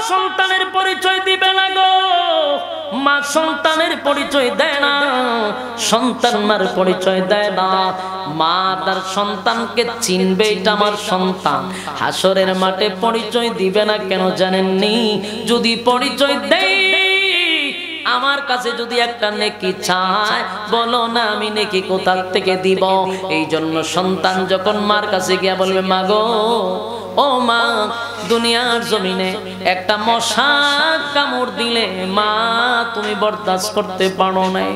সন্তানের পরিচয় দিবে না গো, মা সন্তানের পরিচয় দেয় না, সন্তান মার পরিচয় দেয় না। মা তার সন্তানকে চিনবে এটা আমার সন্তান, হাসরের মাঠে পরিচয় দিবে না কেন জানেননি? যদি পরিচয় দেয় আমার কাছে যদি একটা নেকি চায়, বলো না আমি নেকি কোথা থেকে দিব? এই জন্য সন্তান যখন মার কাছে গিয়া বলবে মা গো, ও মা, দুনিয়ার জমিনে একটা মশা কামড় দিলে মা তুমি বরদাস্ত করতে পারো নাই,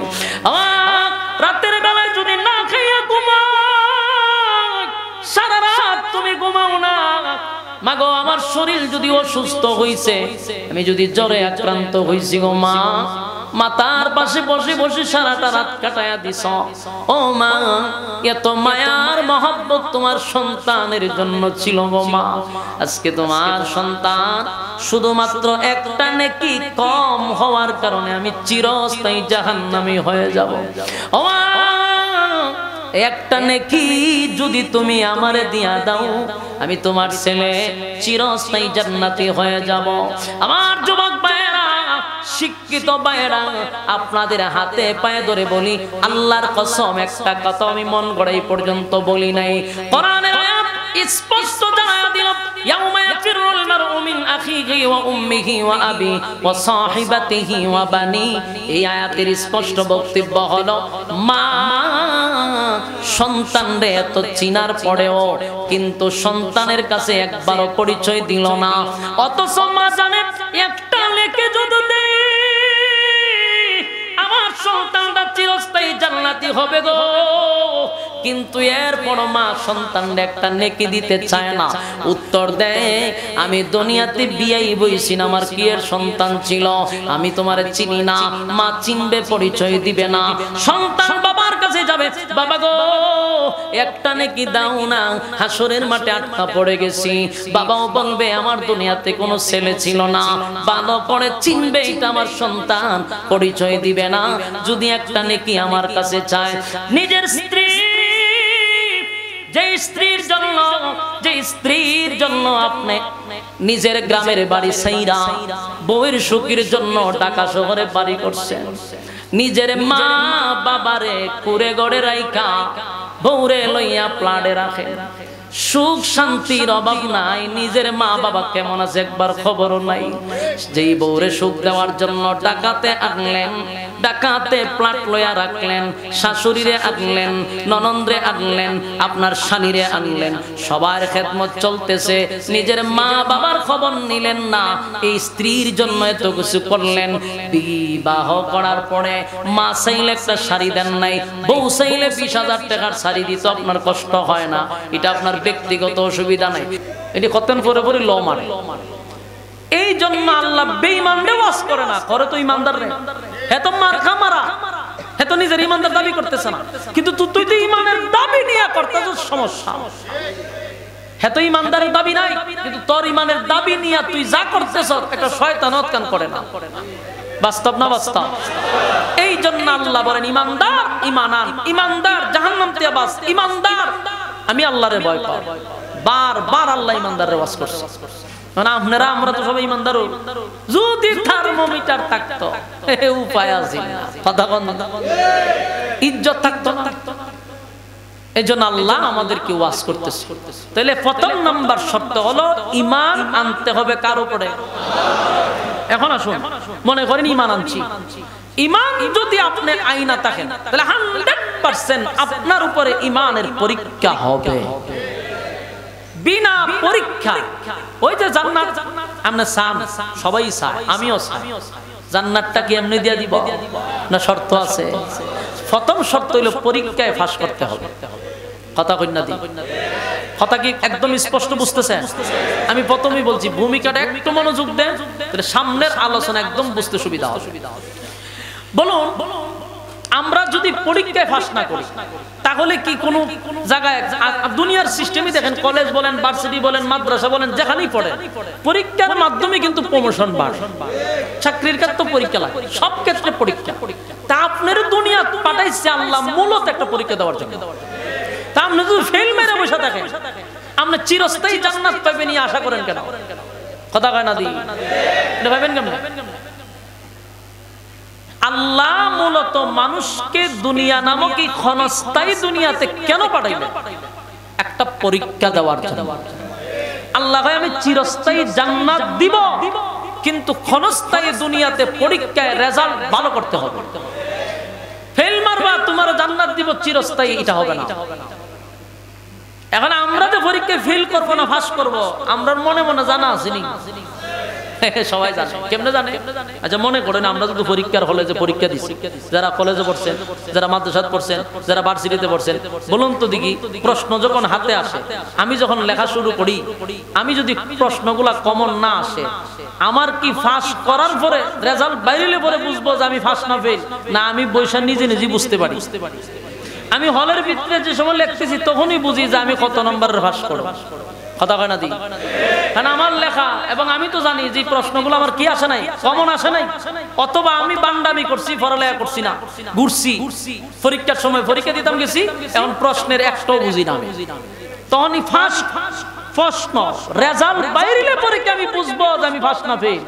আমার রাতের বেলায় যদি না খাইয়া ঘুমাও, সারা রাত তুমি ঘুমাও না, মাগো আমার শরীর যদি অসুস্থ হইছে, আমি যদি জ্বরে আক্রান্ত হইছি গো মা, মাতার পাশে বসে বসে সারাটা রাত কাটায়া দিছ, ও মা, এত মায়ার মহব্বত তোমার সন্তানের জন্য ছিল গো মা। আজকে তোমার সন্তান শুধুমাত্র একটা নেকি কম হওয়ার কারণে আমি চিরস্থায়ী জাহান্নামী হয়ে যাব। ও মা, একটা নেকি যদি তুমি আমারে দিয়া দাও, আমি তোমার ছেলে চিরস্থায়ী জান্নাতি হয়ে যাব। আমার যুবক ভাইয়েরা, শিক্ষিত ভাইয়েরা, আপনাদের হাতে পায়ে ধরে বলি, আল্লাহর কসম একটা কথা আমি মন গড়াই পর্যন্ত বলি নাই, কোরআনের আয়াত স্পষ্ট জানায়া দিল, ইয়াউমা ইয়াফিরুল মারউ মিন আখিহি ওয়া উম্মিহি ওয়া আবি ওয়া সাহিবাতিহি ওয়া বানি। এই আয়াতের স্পষ্ট বক্তব্য হলো, মা সন্তানরে এত চিনার পরেও কিন্তু সন্তানের কাছে একবারও পরিচয় দিল না, অথচ মা জানে একটা লেখে যদি দেই আমার সন্তানটা চিরস্থায়ী জান্নাতি হবে গো, কিন্তু এরপর মা সন্তানরে একটা নেকি দিতে চায় না। উত্তর দেয়, আমি দুনিয়াতে বিয়াই বইছি না, আমার কি এর সন্তান ছিল, আমি তোমারে চিনি না। মা চিনবে, পরিচয় দিবে না। সন্তান বাবার কাছে যাবে, বাবা গো একটা নেকি দাও না, হাসরের মাঠে আটকা পড়ে গেছি। বাবাও বলবে আমার দুনিয়াতে কোনো ছেলে ছিল না, ভালো করে চিনবে এটা আমার সন্তান, পরিচয় দিবে না। যদি একটা নেকি আমার কাছে চায়, নিজের স্ত্রী, যে স্ত্রীর জন্য আপনি নিজের গ্রামের বাড়ি ছাইরা বউয়ের সুখের জন্য ঢাকা শহরে বাড়ি করছেন, নিজের মা বাবারে কুড়ে গড়ে রাইখা বউরে লইয়া প্লাডে রাখে, সুখ শান্তির অভাব নাই, নিজের মা বাবা কেমন আছে একবার খবরও নাই। যেই বউরে সুখ দেওয়ার জন্য ডাকাতে আনলেন, ডাকাতে প্লাট লইয়া রাখলেন, শাশুড়িরে আনলেন, ননন্দরে আনলেন, আপনার স্বামীরে আনলেন, সবার খেদমত চলতেছে, নিজের মা বাবার খবর নিলেন না। এই স্ত্রীর জন্য এত কিছু করলেন, বিবাহ করার পরে মা চাইলে একটা শাড়ি দেন নাই, বউ চাইলে 20,000 টাকার শাড়ি দিত, আপনার কষ্ট হয় না, এটা আপনার ব্যক্তিগত অসুবিধা নাই, এটি কতক্ষণ পরে পরে ল মারে। এই জন্য আল্লাহ বেঈমানরে ওয়াজ করে না, করে তো ইমানদার রে। এত মার খামারা, এত নিজের ইমানদার দাবি করতেছ না, কিন্তু তুই তো ইমানের দাবি নিয়ে করতেছ সমস্যা। এত ইমানদারের দাবি নাই, কিন্তু তোর ইমানের দাবি নিয়ে তুই যা করতেছ একটা শয়তান অতকান করে না। বাস্তব না বাস্তব? এই জন্য আল্লাহ বলেন ইমানদার ঈমান, ইমানদার জাহান্নাম থেকে বাঁচ, ইমানদার আমি আল্লাহরে ভয় পাই। বারবার আল্লাহ ইমানদারের ওয়াজ করছে, মানে আপনারা আমরা তো সবাই ইমানদার, যদি থার্মোমিটার থাকতো উপায় আছে না, কথা বন্ধ, ইজ্জত থাকতো না। এই জন্য আল্লাহ আমাদেরকে ওয়াজ করতেছে। তাহলে প্রথম নাম্বার শর্ত হলো ঈমান আনতে হবে কার উপরে? এখন আসুন, মনে করেন ঈমান আনছি, ঈমান যদি আপনার আইনা থাকেন তাহলে 100% আপনার উপরে ঈমানের পরীক্ষা হবে। বিনা পরীক্ষা, ওই যে জান্নাত আমরা চান, সবাই চায়, আমিও চাই, জান্নাতটা কি এমনি দিয়ে দিব না শর্ত আছে? প্রথম শর্ত হইল পরীক্ষায় পাস করতে হবে। কথা কই না দি? কথা কি একদম স্পষ্ট বুঝতেছেন? আমি প্রথমেই বলছি ভূমিকাটা একটু মনোযোগ দেন, তাহলে সামনের আলোচনা একদম বুঝতে সুবিধা হবে। বলুন, আমরা যদি পরীক্ষায় পাস না করি তাহলে কি কোনো জায়গায়, দুনিয়ার সিস্টেমই দেখেন, কলেজ বলেন, ভার্সিটি বলেন, মাদ্রাসা বলেন, যেখানেই পড়েন, পরীক্ষার মাধ্যমে কিন্তু প্রমোশন বাড়ে। চাকরির ক্ষেত্রে পরীক্ষা লাগে, সব ক্ষেত্রে পরীক্ষা। তা আপনার দুনিয়া পাঠাইছে আল্লাহ মূলত একটা পরীক্ষা দেওয়ার জন্য। তা আপনি যদি ফেল মেরে বসে থাকেন, আপনি চিরস্থায়ী জান্নাত পাবেন আশা করেন কেন? কথা কয় না দি এটা ভাবেন কেমন? আল্লাহ মূলত মানুষকে দুনিয়া নামক এই ক্ষণস্থায়ী দুনিয়াতে কেন পাঠাইলেন? একটা পরীক্ষা দেওয়ার জন্য। আল্লাহ ভাই আমি চিরস্থায়ী জান্নাত দিব, কিন্তু ক্ষণস্থায়ী দুনিয়াতে পরীক্ষায় রেজাল্ট ভালো করতে হবে। ফেল মারবা তোমার জান্নাত দিব চিরস্থায়ী, এটা হবে না। এখন আমরা যে পরীক্ষায় ফেল করব না পাস করব, আমরা মনে মনে জানা আছে নি? সবাই জানে। কেমনে জানে? আচ্ছা মনে করেন আমরা যদি পরীক্ষার হলে যে পরীক্ষা দিচ্ছি, যারা কলেজে পড়ছেন, যারা মাদ্রাসায় পড়ছেন, যারা ভার্সিটিতে পড়ছেন, বলুন তো দেখি প্রশ্ন যখন হাতে আসে, আমি যখন লেখা শুরু করি, আমি যদি প্রশ্নগুলা কমন না আসে, আমার কি ফাঁস করার পরে রেজাল্ট বাইরে পরে বুঝবো যে আমি ফাঁস না ফেল, না আমি বৈশা নিজে নিজে বুঝতে পারি? আমি হলের ভিতরে যে সময় লিখতেছি তখনই বুঝি যে আমি কত নম্বরের ফাঁস করব। কথা কয় না দি? কারণ আমার লেখা, এবং আমি তো জানি যে প্রশ্নগুলো আমার কি আসে নাই, কমন আসে নাই, অথবা আমি বান্দামি করছি, পড়ালেখা করছি না, ঘুরছি, পরীক্ষার সময় পরীক্ষা দিতাম গেছি, এখন প্রশ্নের একটাও বুঝি না। তখনই ফার্স্ট প্রশ্ন রেজাল্ট বাইরে পরীক্ষা আমি বুঝবো যে আমি ফার্স্ট না ফেল।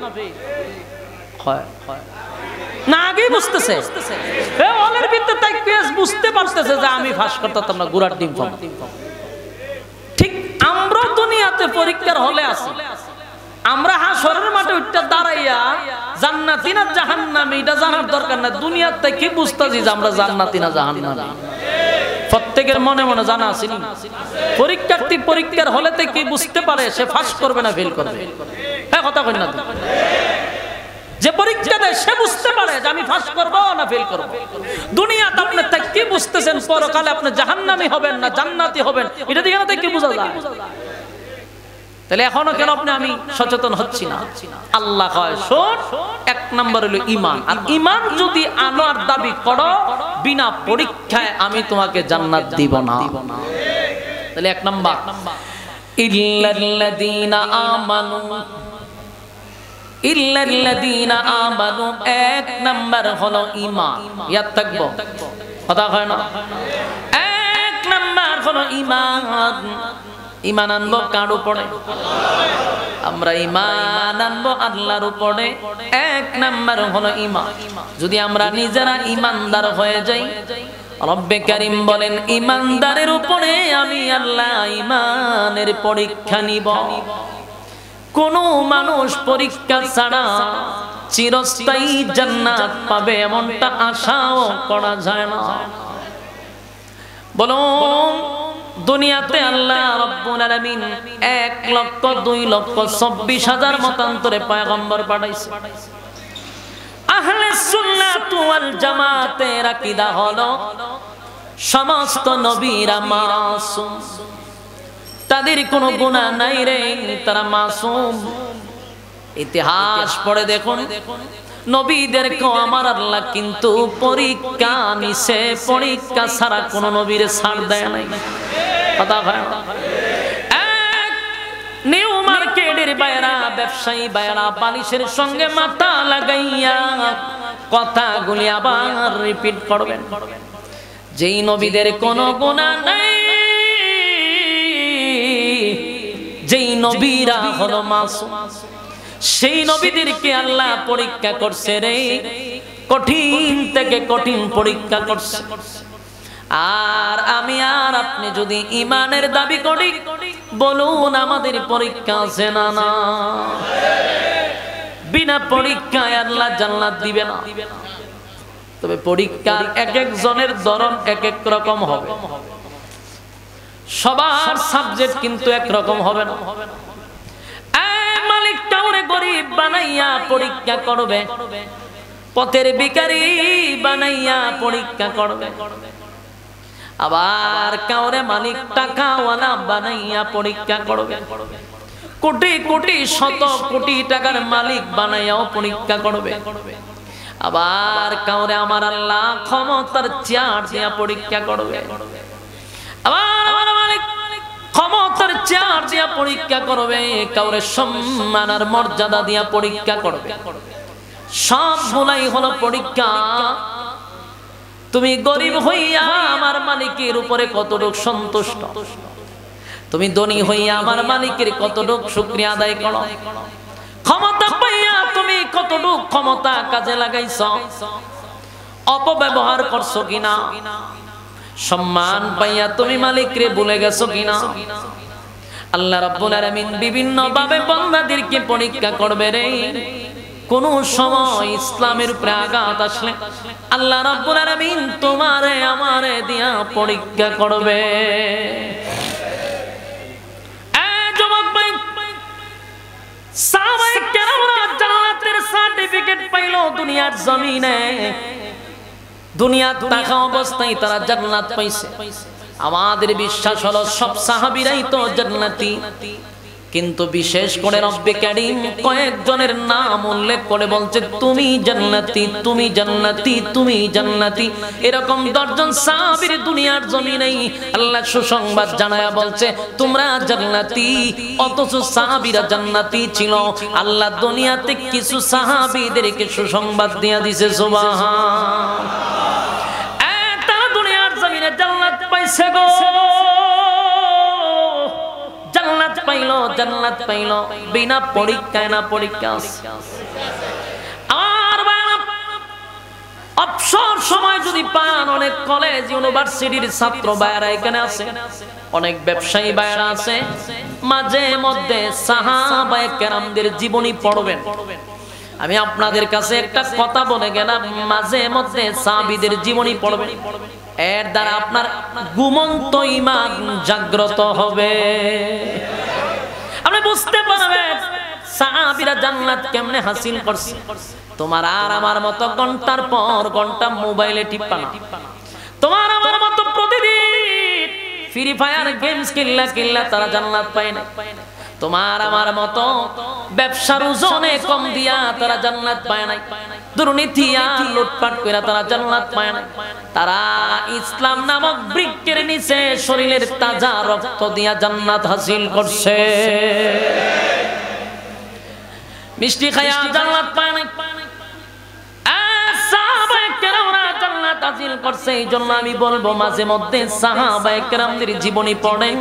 না আগেই বুঝতেছে, হলের ভিতরে তাই কেস বুঝতে পারতেছে যে আমি ফার্স্ট করতাম না, গুড়ার ডিম ফাম। ঠিক আমরা দুনিয়াতে পরীক্ষার হলে আছি, আমরা হাসরের মাঠে উঠতে দাঁড়াইয়া জান্নাতি না জাহান্নামী এটা জানার দরকার না, দুনিয়ার থেকে বুঝতেছি যে আমরা জান্নাতি না জাহান্নামী। প্রত্যেকের মনে মনে জানা আছে নি? পরীক্ষার্থী পরীক্ষার হলে থেকে বুঝতে পারে সে পাস করবে না ফেল করবে। হ্যাঁ কথা কই না? যে পরীক্ষা দেয় সে বুঝতে পারে যে আমি পাস করব না ফেল করব। দুনিয়াতে আপনি থেকে বুঝতেছেন পরকালে আপনি জাহান্নামী হবেন না জান্নাতি হবেন, এটা দেখে না থেকে বোঝা যায়। তাহলে এখনো কেন আমি সচেতন হচ্ছি না? আল্লাহ কয় শোন, এক নম্বর হলো ঈমান। আর ঈমান যদি আনার দাবি করো, বিনা পরীক্ষায় আমি তোমাকে জান্নাত দিব না। তাহলে এক নম্বর ইল্লাল্লাযীনা আমানু, ইল্লাল্লাযীনা আমানু, এক নম্বর হলো ঈমান। ইয়াদ থাকবো, কথা হয় না? এক নম্বর হলো ঈমান। ঈমান আনবো কার উপরে? আমরা ঈমান আনবো আল্লাহর উপরে। এক নাম্বার হলো ঈমান। যদি আমরা নিজেরা ঈমানদার হয়ে যাই, রব্বে কারীম বলেন ঈমানদারের উপরে আমি আল্লাহ ঈমানের পরীক্ষা নিব। কোন মানুষ পরীক্ষা ছাড়া চিরস্থায়ী জান্নাত পাবে এমনটা আশাও করা যায় না। বলুন দুনিয়াতে আল্লাহ রাব্বুল আলামিন 1,02,24,000 মতান্তরে পয়গম্বর পাঠাইছে। আহলে সুন্নাত ওয়াল জামাতের আকীদা হলো সমস্ত নবীরা মাসুম, তাদের কোনো গুনাহ নাই রে, তারা মাসুম। ইতিহাস পড়ে দেখুন, নবীদেরকে আমার আল্লাহ কিন্তু পরীক্ষা নিছে, পরীক্ষা ছাড়া কোন নবীর ছাড় দেয় নাই। কথা হয় না? নিউ মার্কেটের বাইরা ব্যবসায়ী বাইরা বালিশের সঙ্গে মাথা লাগাইয়া কথাগুলি আবার রিপিট করবেন। যেই নবীদের কোনো গুনাহ নাই, যেই নবীরা হলো মাসুম, সেই নবীদেরকে আল্লাহ পরীক্ষা করছে রে, কঠিন থেকে কঠিন পরীক্ষা করছে। আর আমি আর আপনি যদি ঈমানের দাবি করি, বলুন আমাদের পরীক্ষা আছে না? না, বিনা পরীক্ষায় আল্লাহ জান্নাত দিবে না। তবে পরীক্ষার এক একজনের ধরন এক এক রকম হবে, সবার সাবজেক্ট কিন্তু এক রকম হবে না। মালিক কাউরে গরিব বানাইয়া পরীক্ষা করবে, পথের ভিখারি বানাইয়া পরীক্ষা করবে, আবার কাউরে মালিক টাকাওয়ালা বানাইয়া পরীক্ষা করবে, কোটি কোটি শত কোটি টাকার মালিক বানাইয়াও পরীক্ষা করবে, আবার কাউরে আমার আল্লাহ ক্ষমতার চেয়ার দিয়া পরীক্ষা করবে, আবার আমার মালিক ক্ষমতার চেয়ার দিয়া পরীক্ষা করবে, কাউরে সম্মান আর মর্যাদা দিয়া পরীক্ষা করবে। সবগুলাই হলো পরীক্ষা। তুমি গরিব হইয়া আমার মালিকের উপরে কতটুকু সন্তুষ্ট, তুমি ধনী হইয়া আমার মালিকের কতটুকু শুকরিয়া আদায় করো। ক্ষমতা পাইয়া তুমি কতটুক ক্ষমতা কাজে লাগাইছো, অপব্যবহার করছো কিনা? সম্মান পাইয়া তুমি মালিকরে ভুলে গেছো কিনা? আল্লাহ রাব্বুল আলামিন বিভিন্ন ভাবে বান্দাদেরকে পরীক্ষা করবে রে। কোন সময় ইসলামের উপরে আঘাত আসলে আল্লাহ রাব্বুল আলামিন তোমারে আমারে দিয়া পরীক্ষা করবে। যুবক ভাই, সাহাবায়ে কেরামরা জান্নাতের সার্টিফিকেট পাইলো দুনিয়ার জমিনে। দুনিয়া থাকা অবস্থায় তারা জান্নাত পাইছে। আমাদের বিশ্বাস হলো সব সাহাবীরাই তো জান্নাতি, কিন্তু বিশেষ করে রব্বে কারীম কয়েকজনের নাম উল্লেখ করে বলছে তুমি জান্নাতি, তুমি জান্নাতি, তুমি জান্নাতি। এরকম 10 জন সাহাবীর দুনিয়ার জমিনেই আল্লাহ সুসংবাদ জানায়া বলছে তোমরা জান্নাতি। অথচ সাহাবীরা জান্নাতি ছিল। আল্লাহ দুনিয়াতে কিছু সাহাবীদেরকে সুসংবাদ দিয়া দিয়েছে। সুবহানাল্লাহ। তারা দুনিয়ার জমিনে জান্নাত পাইছে গো, জান্নাত পাইলো, জান্নাত পাইলো বিনা পরীক্ষায়। না পরীক্ষা আর অবসর সময় যদি পান, অনেক কলেজ ইউনিভার্সিটির ছাত্র ভাইরা এখানে আছে, অনেক ব্যবসায়ী ভাইরা আছে, মাঝে মধ্যে সাহাবায়ে কেরামদের জীবনী পড়বেন। আমি আপনাদের কাছে একটা কথা বলে গেলাম, মাঝে মধ্যে সাহাবীদের জীবনী পড়বেন, এর দ্বারা আপনার ঘুমন্ত ঈমান জাগ্রত হবে। আপনি বুঝতে পারবেন সাহাবীরা জান্নাত কেমনে হাসিল করছে। তোমার আর আমার মতো ঘন্টার পর ঘন্টা মোবাইলে টিপা না, তোমার আমার মতো প্রতিদিন ফ্রি ফায়ার গেমস খেললা তারা জান্নাত পায় না। তোমার আমার মতো ব্যবসার ওজনে কম দিয়া তারা জান্নাত পায় নাই। দুর্নীতি আর লুটপাট কইরা তারা জান্নাত পায় নাই। তারা ইসলাম নামক বৃক্ষের নিচে শরীরের তাজা রক্ত দিয়া জান্নাত হাসিল করছে। মিষ্টি খায়া জান্নাত পায় নাই, সাহাবায়ে কেরামরা জান্নাত হাসিল করছে। এইজন্য আমি বলবো মাঝে মধ্যে সাহাবায়ে কেরামদের জীবনী পড়েন,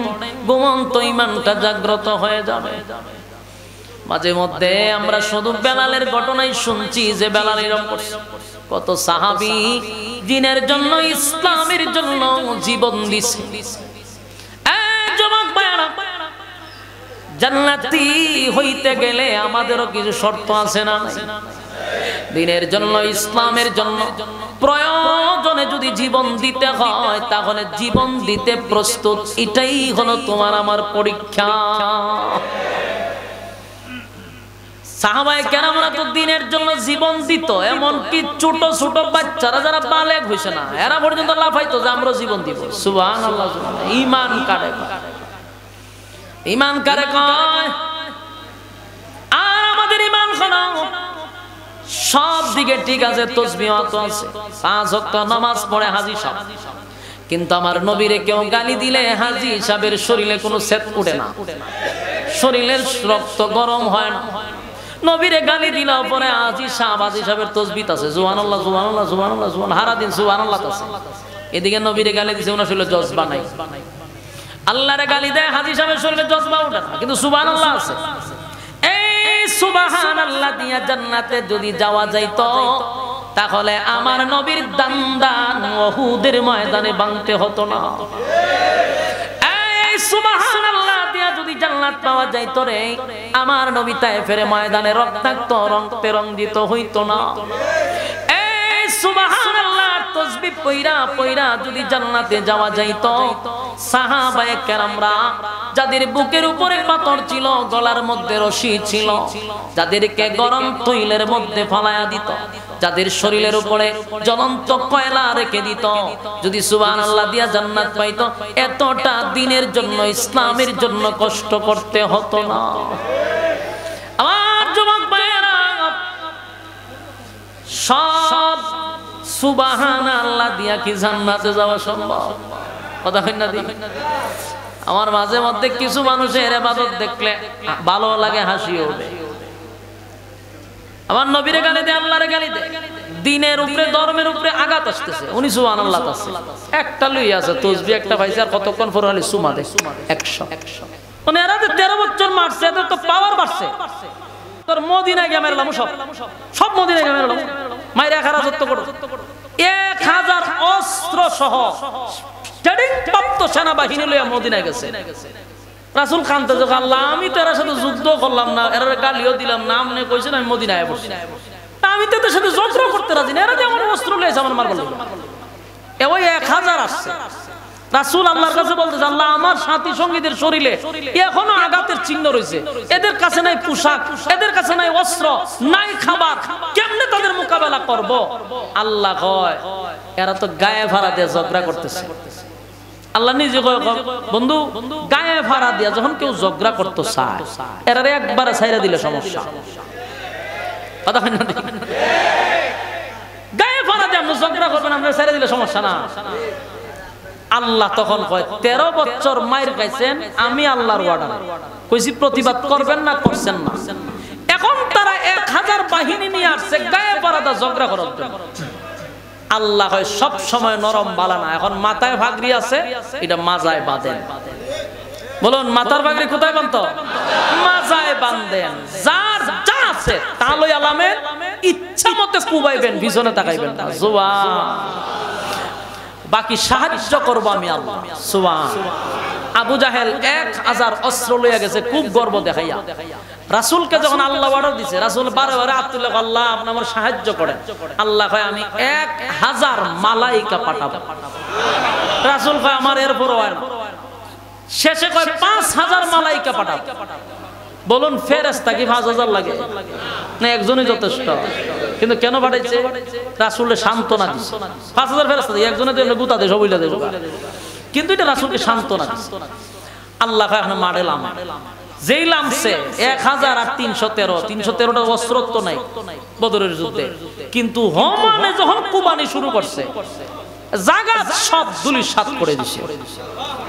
ঘুমন্ত ঈমানটা জাগ্রত হয়ে যাবে। মাঝে মধ্যে আমরা শুধু বেলালের ঘটনাই শুনছি যে বেলাল এরকম করছে। কত সাহাবী দ্বীনের জন্য, ইসলামের জন্য জীবন দিছে। যুবক ভাইরা, জান্নাতি হইতে গেলে আমাদেরও কিছু শর্ত আছে না? দ্বীনের জন্য, ইসলামের জন্য প্রয়োজনে যদি জীবন দিতে হয় তাহলে জীবন দিতে প্রস্তুত। এটাই হলো তোমার আমার পরীক্ষা। সাহাবায়ে কেরামরা তো দ্বীনের জন্য জীবন দিত, এমনকি ছোট ছোট বাচ্চারা যারা বালেগ হইছে না এরা পর্যন্ত লাফাইতো যে আমরা জীবন দিব। সুবহানাল্লাহ। ঈমান কারে কয়? ঈমান কারে কয়? আর আমাদের ঈমান হলো সব দিকে ঠিক আছে, তাসবিহ আছে, 5 ওয়াক্ত নামাজ পড়ে হাজী সাহেব, কিন্তু আমার নবীরে কেউ গালি দিলে হাজী সাহেবের শরীরে কোনো সেট উঠে না, শরীরের রক্ত গরম হয় না। নবীরে গালি দিলে পরে হাজী সাহেবের তাসবিহ আছে, সুবহানাল্লাহ সুবহানাল্লাহ সুবহানাল্লাহ সুবহান, সারা দিন সুবহানাল্লাহ আছে। এদিকে নবীরে গালি দিছে, ওনার শরীরে জজবা নাই। আল্লাহরে গালি দেয়, হাজী সাহেবের শরীরে জজবা ওঠে না, কিন্তু সুবহানাল্লাহ আছে। এই সুবহানাল্লাহ দিয়া জান্নাতে যদি যাওয়া যাইতো তাহলে আমার নবীর দান্দান উহুদের ময়দানে ভাঙতে হতো না। এই সুবহানাল্লাহ দিয়া যদি জান্নাত পাওয়া যাইতো রে, আমার নবী তায়েফের ময়দানে রক্তাক্ত রক্তে রঞ্জিত হইতো না। এই সুবহানাল্লাহ তাসবিহ পয়রা পয়রা যদি জান্নাতে যাওয়া যাইতো, সাহাবায়ে কেরামরা যাদের বুকের উপরে পাথর ছিল, গলার মধ্যে রশি ছিল, যাদেরকে গরম তৈলের মধ্যে ফালায়া দিত, যাদের শরীরের উপরে জ্বলন্ত কয়লা রেখে দিত, যদি সুবহানাল্লাহ দিয়া জান্নাত পাইতো, এতটা দিনের জন্য, ইসলামের জন্য কষ্ট করতে হতো না। আমার যুবক ভাইয়েরা, সব সুবহানাল্লাহ দিয়া কি জান্নাতে যাওয়া সম্ভব? কথা হয় না? আমার মাঝে মধ্যে কিছু মানুষের ইবাদত দেখলে ভালো লাগে, হাসি ওঠে। আমার নবীরে গালি দেয়, আল্লাহরে গালি দেয়, দ্বীনের উপরে ধর্মের উপরে আঘাত আসতেছে, উনি সুবহানাল্লাহ আছে, একটা লই আছে তাসবিহ একটা পাইছে, আর কতক্ষণ পরে হলে সুমা দেয় 100। মানে এরা 13 বছর মারছে, এদের তো পাওয়ার বাড়ছে। তোর মদিনায় গিয়ে মেরলাম সব মদিনায় গিয়ে মেরলাম মাইরা এক রাজত্ব করো 1000 অস্ত্র সহ ট্রেনিং প্রাপ্ত সেনাবাহিনী লইয়া মদিনায় গেছে রাসূল কানতে যে আল্লাহ আমি তো এর সাথে যুদ্ধ করলাম না এর গালিও দিলাম না আমনে কইছেন আমি মদিনায় বসি আমি তো এর সাথে যুদ্ধ করতে রাজি না এরা যে আমার অস্ত্র লইছে আমার মারবার লাগবে এ ওই 1000 আসছে রাসূল আল্লাহর কাছে বলতেছে আল্লাহ আমার সাথী সঙ্গীদের শরীরে এখনো আঘাতের চিহ্ন রয়েছে এদের কাছে নাই পোশাক এদের কাছে নাই অস্ত্র নাই খাবার কেমনে তাদের মোকাবেলা করব আল্লাহ কয় এরা তো গায়ে ভাড়া দিয়ে ঝগড়া করতেছে আল্লাহ নিজে কয় বন্ধু গায়ে ভাড়া দিয়া যখন কেউ ঝগড়া করতে চায় এরারে একবারে ছাইরা দিলে সমস্যা কথা হয় না গায়ে ভাড়া দিয়ে আপনি ঝগড়া করবেন আপনি ছাইরা দিলে সমস্যা না আল্লাহ তখন কয় 13 বছর মাইর খাইছেন আমি আল্লাহর ওয়ার্ডার কইছি প্রতিবাদ করবেন না করছেন না এখন তারা 1000 বাহিনী নিয়ে আসছে গায়ে পারাদা ঝগড়া করার জন্য আল্লাহ কয় সব সময় নরম বালা না এখন মাথায় ভাগরি আছে এটা মাজায় বাঁধেন বলুন মাথার ভাগরি কোথায় বাঁধতো মাজায় বাঁধেন যার যা আছে তা লই আলামে ইচ্ছা মতে কুবাইবেন পিছনে তাকাইবেন না সুবহান বাকি সাহায্য করব আমি আল্লাহ সুবহান আবু জাহেল 1000 অস্ত্র লইয়া গেছে খুব গর্ব দেখাইয়া রাসূলকে যখন আল্লাহ অর্ডার দিয়েছে রাসূল বারে বারে আব্দুল্লাহ আল্লাহ আপনি আমার সাহায্য করেন আল্লাহ কয় আমি 1000 মালায়েকা পাঠাবো রাসূল কয় আমার এর পরও হয় না শেষে কয় 5000 মালায়েকা পাঠাবো বলুন ফেরেশতা কি 5000 লাগে না একজনই যথেষ্ট কিন্তু কেন পাঠাইছে রাসূলের সান্তনা দিছে 5000 ফেরেশতা একজনের জন্য গুতা দেয় সবইলা দেব কিন্তু এটা রাসূলকে সান্তনা দিছে আল্লাহ কয় আপনি মারেলাম যেই লামছে 1000 আর 313টা অস্ত্র তো নাই বদরের যুদ্ধে কিন্তু হোমানে যখন কুরবানি শুরু করছে জাগাত সব ধুলিসাৎ করে দিছে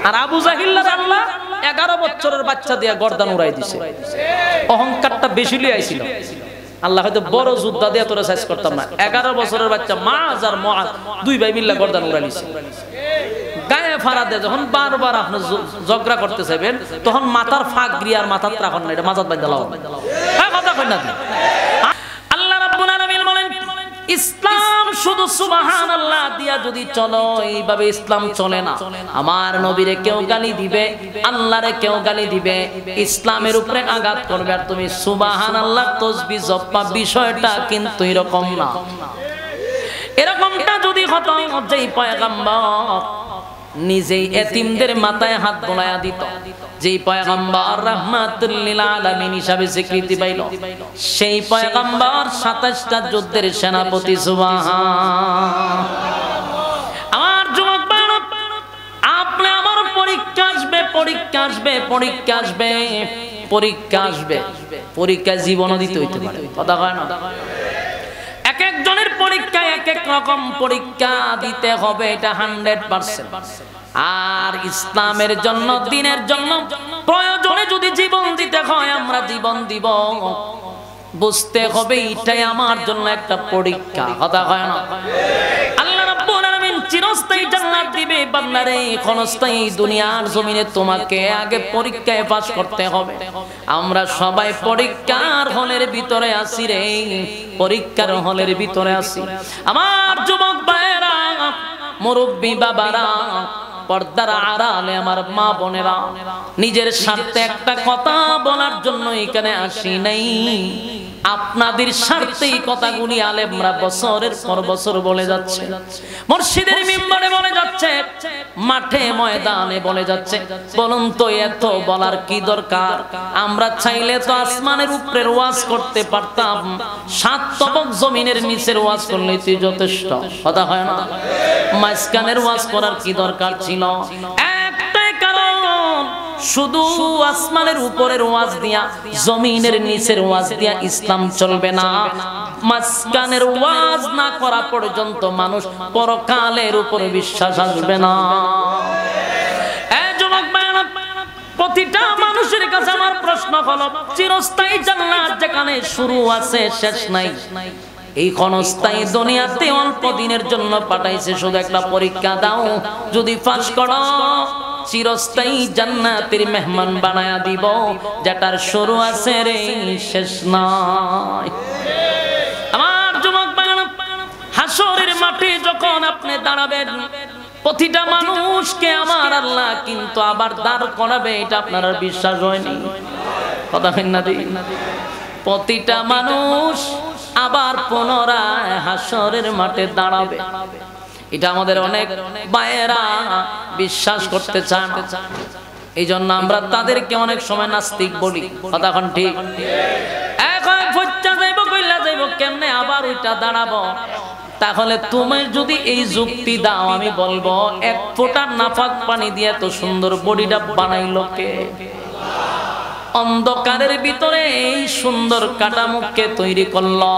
আর আবু জাহিল্লার আল্লাহ 11 বছরের বাচ্চা দিয়া গর্দান উড়াই দিছে অহংকারটা বেশি লই আইছিল আল্লাহ হয়তো বড় যোদ্ধা দিয়ে তোরা সাইজ করতাম না 11 বছরের বাচ্চা মাজ আর মুআজ দুই ভাই মিলে গর্দান উড়াইছে গায়ে ফাড়া দিয়ে যখন বারবার আপনি ঝগড়া করতে চাইবেন তখন মাথার ফাগরি আর মাথার রাখুন না এটা মাথার বাইন্দা লাও হ্যাঁ কথা কই না আল্লাহ রাব্বুল আলামিন বলেন ইসলাম শুধু সুবহানাল্লাহ দিয়া যদি চলো এইভাবে ইসলাম চলে না আমার নবীরে কেউ গালি দিবে আল্লাহরে কেউ গালি দিবে ইসলামের উপরে আঘাত করবে আর তুমি সুবহানাল্লাহ তাসবিহ জপা বিষয়টা কিন্তু এরকম না এরকমটা যদি হতো যেই পয়গম্বর নিজেই এতিমদের মাথায় হাত বোলায়া দিত যেই পয়গম্বর রাহমাতুল লিল আলামিন হিসাবে স্বীকৃতি পাইল সেই পয়গম্বর 27টা যুদ্ধের সেনাপতি সুবহান আমার যুবক ভাইরা আপনি আমার পরীক্ষা আসবে পরীক্ষা জীবন দিতে হইতে পারে কথা কয় না এক একজনের পরীক্ষায় এক এক রকম পরীক্ষা দিতে হবে এটা 100% আর ইসলামের জন্য দ্বীনের জন্য প্রয়োজনে যদি জীবন দিতে হয় আমরা জীবন দিব বুঝতে হবে এটাই আমার জন্য একটা পরীক্ষা কথা হয় না আল্লাহ রাব্বুল আলামিন চিরস্থায়ী জান্নাত দিবে বান্দারে ক্ষণস্থায়ী দুনিয়ার জমিনে তোমাকে আগে পরীক্ষায় পাস করতে হবে আমরা সবাই পরীক্ষার হলের ভিতরে আছি রে পরীক্ষার হলের ভিতরে আছি আমার যুবক ভাইরা মুরব্বি বাবারা পর্দার আড়ালে আমার মা বোনেরা নিজের স্বার্থে একটা কথা বলার জন্য এখানে আসি নাই আপনাদের স্বার্থে এই কথাগুলি আলেমরা বছরের পর বছর বলে যাচ্ছে মসজিদের মিম্বরে বলে যাচ্ছে মাঠে ময়দানে বলে যাচ্ছে বলুন তো এত বলার কি দরকার আমরা চাইলে তো আসমানের উপরের ওয়াজ করতে পারতাম 7 তবক জমিনের নিচের ওয়াজ করলেই তো যথেষ্ট কথা হয় না মাঝখানের ওয়াজ করার কি দরকার ছিল একটাই কারণ শুধু আসমানের উপরের ওয়াজ দিয়া জমিনের নিচের ওয়াজ দিয়া ইসলাম চলবে না মাঝখানের ওয়াজ না করা পর্যন্ত মানুষ পরকালের উপর বিশ্বাস আসবে না এই যুবক ভাইরা প্রতিটা মানুষের কাছে আমার প্রশ্ন হলো চিরস্থায়ী জান্নাত যেখানে শুরু আছে শেষ নাই এই ক্ষণস্থায়ী দুনিয়াতে অল্প দিনের জন্য পাঠাইছে শুধু একটা পরীক্ষা দাও যদি পাস করো চিরস্থায়ী জান্নাতের মেহমান বানায়া দিব, যেটার শুরু আছে রে শেষ নাই। আমার যুবক ভাইরা, হাসরের মাঠে যখন আপনি দাঁড়াবেন, প্রতিটা মানুষকে আমার আল্লাহ কিন্তু আবার দাঁড় করাবে, এটা আপনার আর বিশ্বাস হয়নি? কথা হয় না? প্রতিটা মানুষ আবার পুনরায় হাসরের মাঠে দাঁড়াবে, এটা আমাদের অনেক ভাইয়েরা বিশ্বাস করতে চান। এই জন্য আমরা তাদেরকে অনেক সময় নাস্তিক বলি। কথা এখন ঠিক? এখন ফচ্চা যাইব, কইলা যাইব, কেমনে আবার ওইটা দাঁড়াবো? তাহলে তুমি যদি এই যুক্তি দাও, আমি বলবো এক ফোঁটা নাফাক পানি দিয়ে তো সুন্দর বডিটা বানাইলো কে? অন্ধকারের ভিতরে এই সুন্দর কাটামুখকে তৈরি করলো,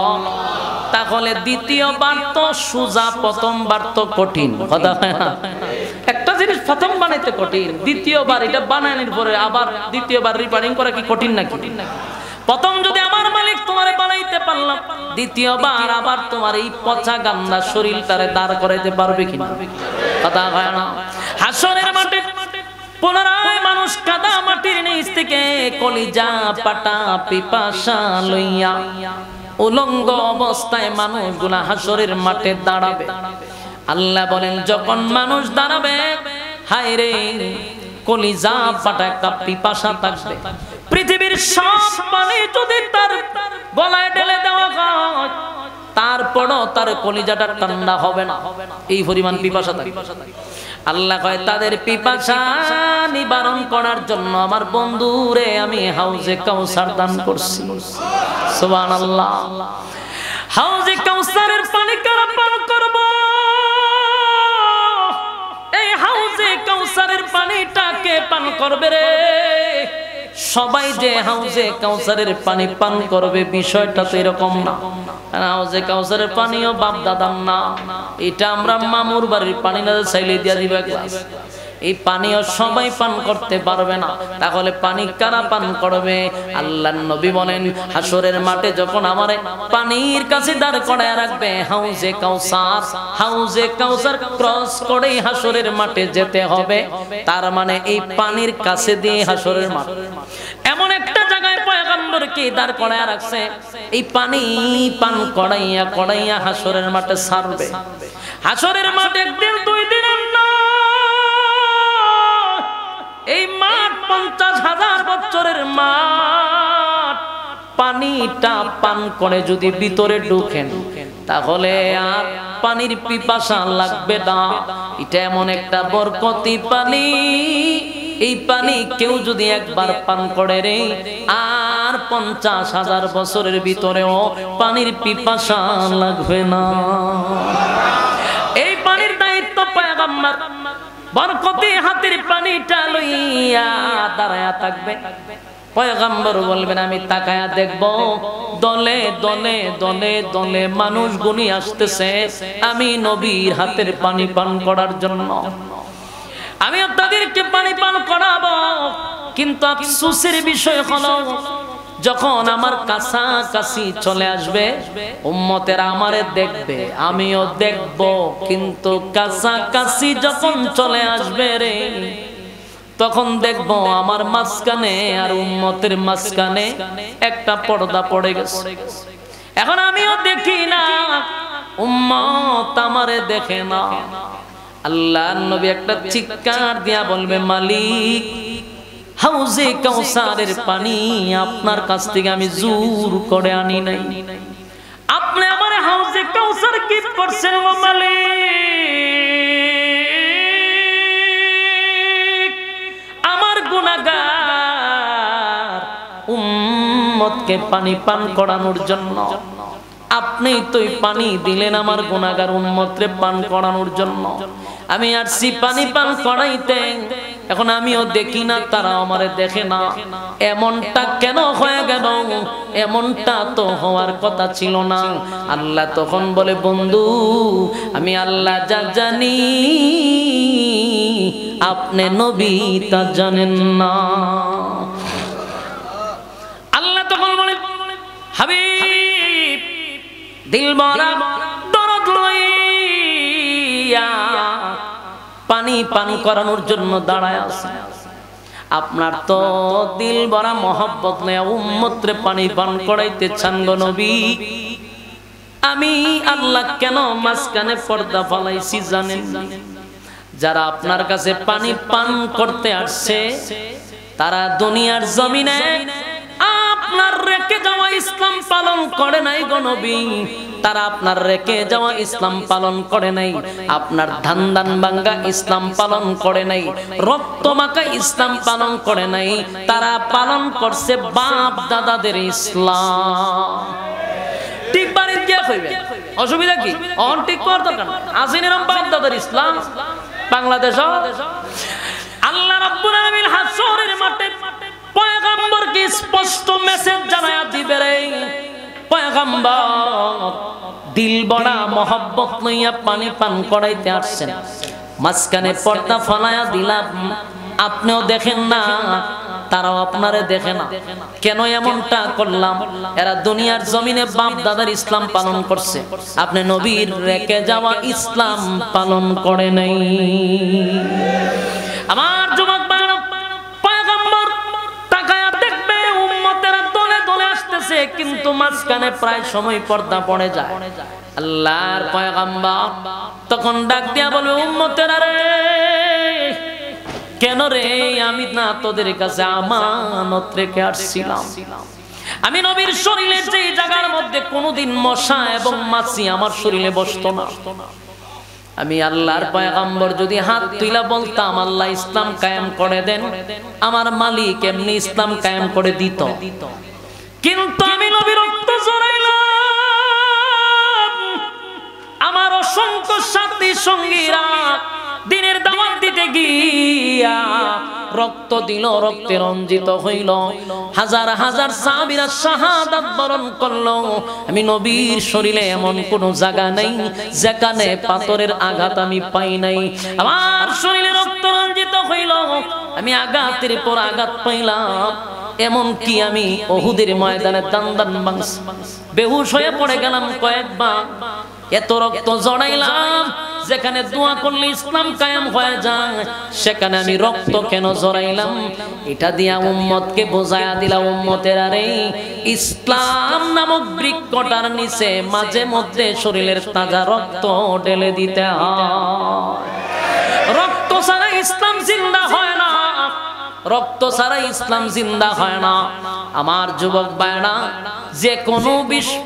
তাহলে দ্বিতীয়বার তো সোজা, প্রথমবার তো কঠিন। কথা হয় না? একটা জিনিস প্রথম বানাইতে কঠিন, দ্বিতীয়বার এটা বানানোর পরে আবার দ্বিতীয়বার রিপেয়ারিং করা কি কঠিন নাকি? প্রথম যদি আমার মালিক তোমারে বানাইতে পারলাম, দ্বিতীয়বার আবার তোমার এই পচা গান্দা শরীরটারে দাঁড় করাইতে পারবে কিনা? কথা হয় না? হাসরের মাঠে পুনরায় মানুষ কাদা মাটির নিচ থেকে কলিজা পাটা পিপাসা লইয়া উলঙ্গ অবস্থায় মানুষগুলা হাসরের মাঠে দাঁড়াবে। আল্লাহ বলেন, যখন মানুষ দাঁড়াবে, হায় রে কলিজা পাটা একটা পিপাসা থাকবে। পৃথিবীর সব পানি যদি তার গলায় ঢেলে দেওয়া হয়, তারপরও তার কলিজাটা ঠান্ডা হবে না, এই পরিমাণ পিপাসা থাকবে। আল্লাহ কয়, তাদের পিপাসা নিবারণ করার জন্য আমার বন্ধুরে আমি হাউজে কাউসার দান করছি। সুবহানাল্লাহ। হাউজে কাউসারের পানি কারা পান করব? এই হাউজে কাউসারের পানিটাকে পান করবে রে? সবাই যে হাউজে কাউসারের পানি পান করবে বিষয়টা তো এরকম না। হাউজে কাউসারের পানিও বাপ দাদার না, এটা আমরা মামুর বাড়ির পানি না চাইলে দিয়া দিবে গ্লাস। এই পানিও সবাই পান করতে পারবে না, তাহলে পানি কারা পান করবে? আল্লাহর নবী বলেন, হাসরের মাঠে যখন আমারে পানির কাছে দাঁড় করায় রাখবে, হাউজে কাউসার, হাউজে কাউসার ক্রস করেই হাসরের মাঠে যেতে হবে। তার মানে এই পানির কাছে দিয়ে হাসরের মাঠ, এমন একটা জায়গায় পয়গম্বরকে দাঁড় করায় রাখছে, এই পানি পান করাইয়া করাইয়া হাসরের মাঠে ছাড়বে। হাসরের মাঠে একদিন, দুই দিন না, এই মাঠ 50,000 বছরের মাঠ। পানিটা পান করে যদি ভিতরে ঢুকেন, তাহলে আর পানির পিপাসা লাগবে না। এটা এমন একটা বরকতি পানি, এই পানি কেউ যদি একবার পান করে রে, আর 50,000 বছরের ভিতরেও পানির পিপাসা লাগবে না। এই পানির দায়িত্ব পয়গম্বর বরকতি হাতের পানিটা লইয়া দাঁড়ায়া থাকবে। পয়গম্বর বলবেন, আমি তাকায়া দেখব, দলে দলে দলে দলে মানুষ গুনি আসতেছে আমি নবীর হাতের পানি পান করার জন্য। আমি তাদেরকে পানি পান করাবো, কিন্তু আফসোসের বিষয় হলো, যখন আমার কাছাকাছি চলে আসবে উম্মতেরা আমারে দেখবে, আমিও দেখব, কিন্তু কাছাকাছি যখন চলে আসবে রে, তখন দেখব আমার মাঝখানে আর উম্মতের মাঝখানে একটা পর্দা পড়ে গেছে। এখন আমিও দেখি না, উম্মত আমারে দেখে না। আল্লাহর নবী একটা চিৎকার দিয়া বলবে, মালিক, হাউজে কাউসারের পানি আপনার কাছ থেকে আমি জোর করে আনি নাই, আপনি আমার হাউজে কাউসার কি করছেন ও মালিক? আমার গুনাহগার উম্মতকে পানি পান করানোর জন্য আপনি তো পানি দিলেন আমার গুনাহগার উম্মতরে পান করানোর জন্য। আমি আসছি পানি পান করাইতে, এখন আমিও দেখি না, তারা আমারে দেখে না। এমনটা কেন হয়ে গেল? এমনটা তো হওয়ার কথা ছিল না। আল্লাহ তখন বলে, বন্ধু, আমি আল্লাহ যা জানি আপনি নবী তা জানেন না। আল্লাহ তখন বলে, হাবিব, দিল ভরা দরদ লইয়া পানি পান করানোর জন্য দাঁড়ায় আছে। আপনার তো দিল ভরা মহব্বত নেই, উম্মতরে পানি পান করাইতে চান গো নবী। আমি আল্লাহ কেন মাঝখানে পর্দা ফলাইছি জানেন? যারা আপনার কাছে পানি পান করতে আসছে তারা দুনিয়ার জমিনে আপনার রেখে যাওয়া ইসলাম পালন করে নাই গো নবী। তারা আপনার রেখে যাওয়া ইসলাম পালন করে নাই, আপনার ধান ধান ভাঙ্গা ইসলাম পালন করে নাই, রক্ত মাখা ইসলাম পালন করে নাই। তারা পালন করছে বাপ দাদাদের ইসলাম। ঠিক বাড়ি গিয়া কইবে অসুবিধা কি? অন ঠিক কর দরকার আসেন এরকম বাপ দাদার ইসলাম বাংলাদেশ। আল্লাহ রাব্বুল আলামিন হাসরের মাঠে পয়গম্বরকে স্পষ্ট মেসেজ জানায়া দিবে রে পয়গম্বর, দিল বড়া মহব্বত লইয়া পানি পান করাইতে আসছেন, মাঝখানে পর্দা ফলায়া দিলাম, আপনিও দেখেন না তারাও আপনারে দেখে না। কেন এমনটা করলাম? এরা দুনিয়ার জমিনে বাপ দাদার ইসলাম পালন করছে, আপনি নবীর রেখে যাওয়া ইসলাম পালন করে নাই। আমার যুবক ভাইরা, পয়গম্বর তাকায়া দেখবে উম্মতেরা দলে দলে আসতেছে, কিন্তু মাঝখানে প্রায় সময় পর্দা পড়ে যায়। আল্লাহর পয়গম্বর তখন ডাক দিয়া বলবে, উম্মতেরা রে, কেন রে? আমি না তোদের কাছে আমানত রেখে আসছিলাম। আমি নবীর শরীরে যে জায়গার মধ্যে কোনোদিন মশা এবং মাছি আমার শরীরে বসতো না, আমি আল্লাহর পয়গম্বর যদি হাত তুইলা বলতাম আল্লাহ ইসলাম কায়েম করে দেন, আমার মালিক এমনি ইসলাম কায়েম করে দিত। কিন্তু আমি নবীর রক্ত জড়াইলাম, আমার অসংখ্য সাথী সঙ্গীরা দিনের দাওয়াত দিতে গিয়া রক্ত দিল, রক্তে রঞ্জিত হইল, হাজার হাজার সাহাবীরা শাহাদাত বরণ করলো। আমি নবীর শরীরে এমন কোন জায়গা নাই যেখানে পাথরের আঘাত আমি পাই নাই। আমার শরীরে রক্ত রঞ্জিত হইল, আমি আঘাতের পর আঘাত পাইলাম। এমন কি আমি উহুদের ময়দানে দান দান বাংস বেহুশ হয়ে পড়ে গেলাম কয়েকবার। এত রক্ত জড়াইলাম, যেখানে দোয়া করলে ইসলাম কায়েম হয়ে যায় সেখানে আমি রক্ত কেন জড়াইলাম? এটা দিয়া উম্মতকে বোঝায়া দিলাম, উম্মতেরা রে, ইসলাম নামক বৃক্ষটার নিচে মাঝে মধ্যে শরীরের তাজা রক্ত ঢেলে দিতে হয়। রক্ত ছাড়া ইসলাম জিন্দা হয় না, রক্ত ছাড়া ইসলাম জিন্দা হয় না। আমার যুবক ভাইরা, যে কোনো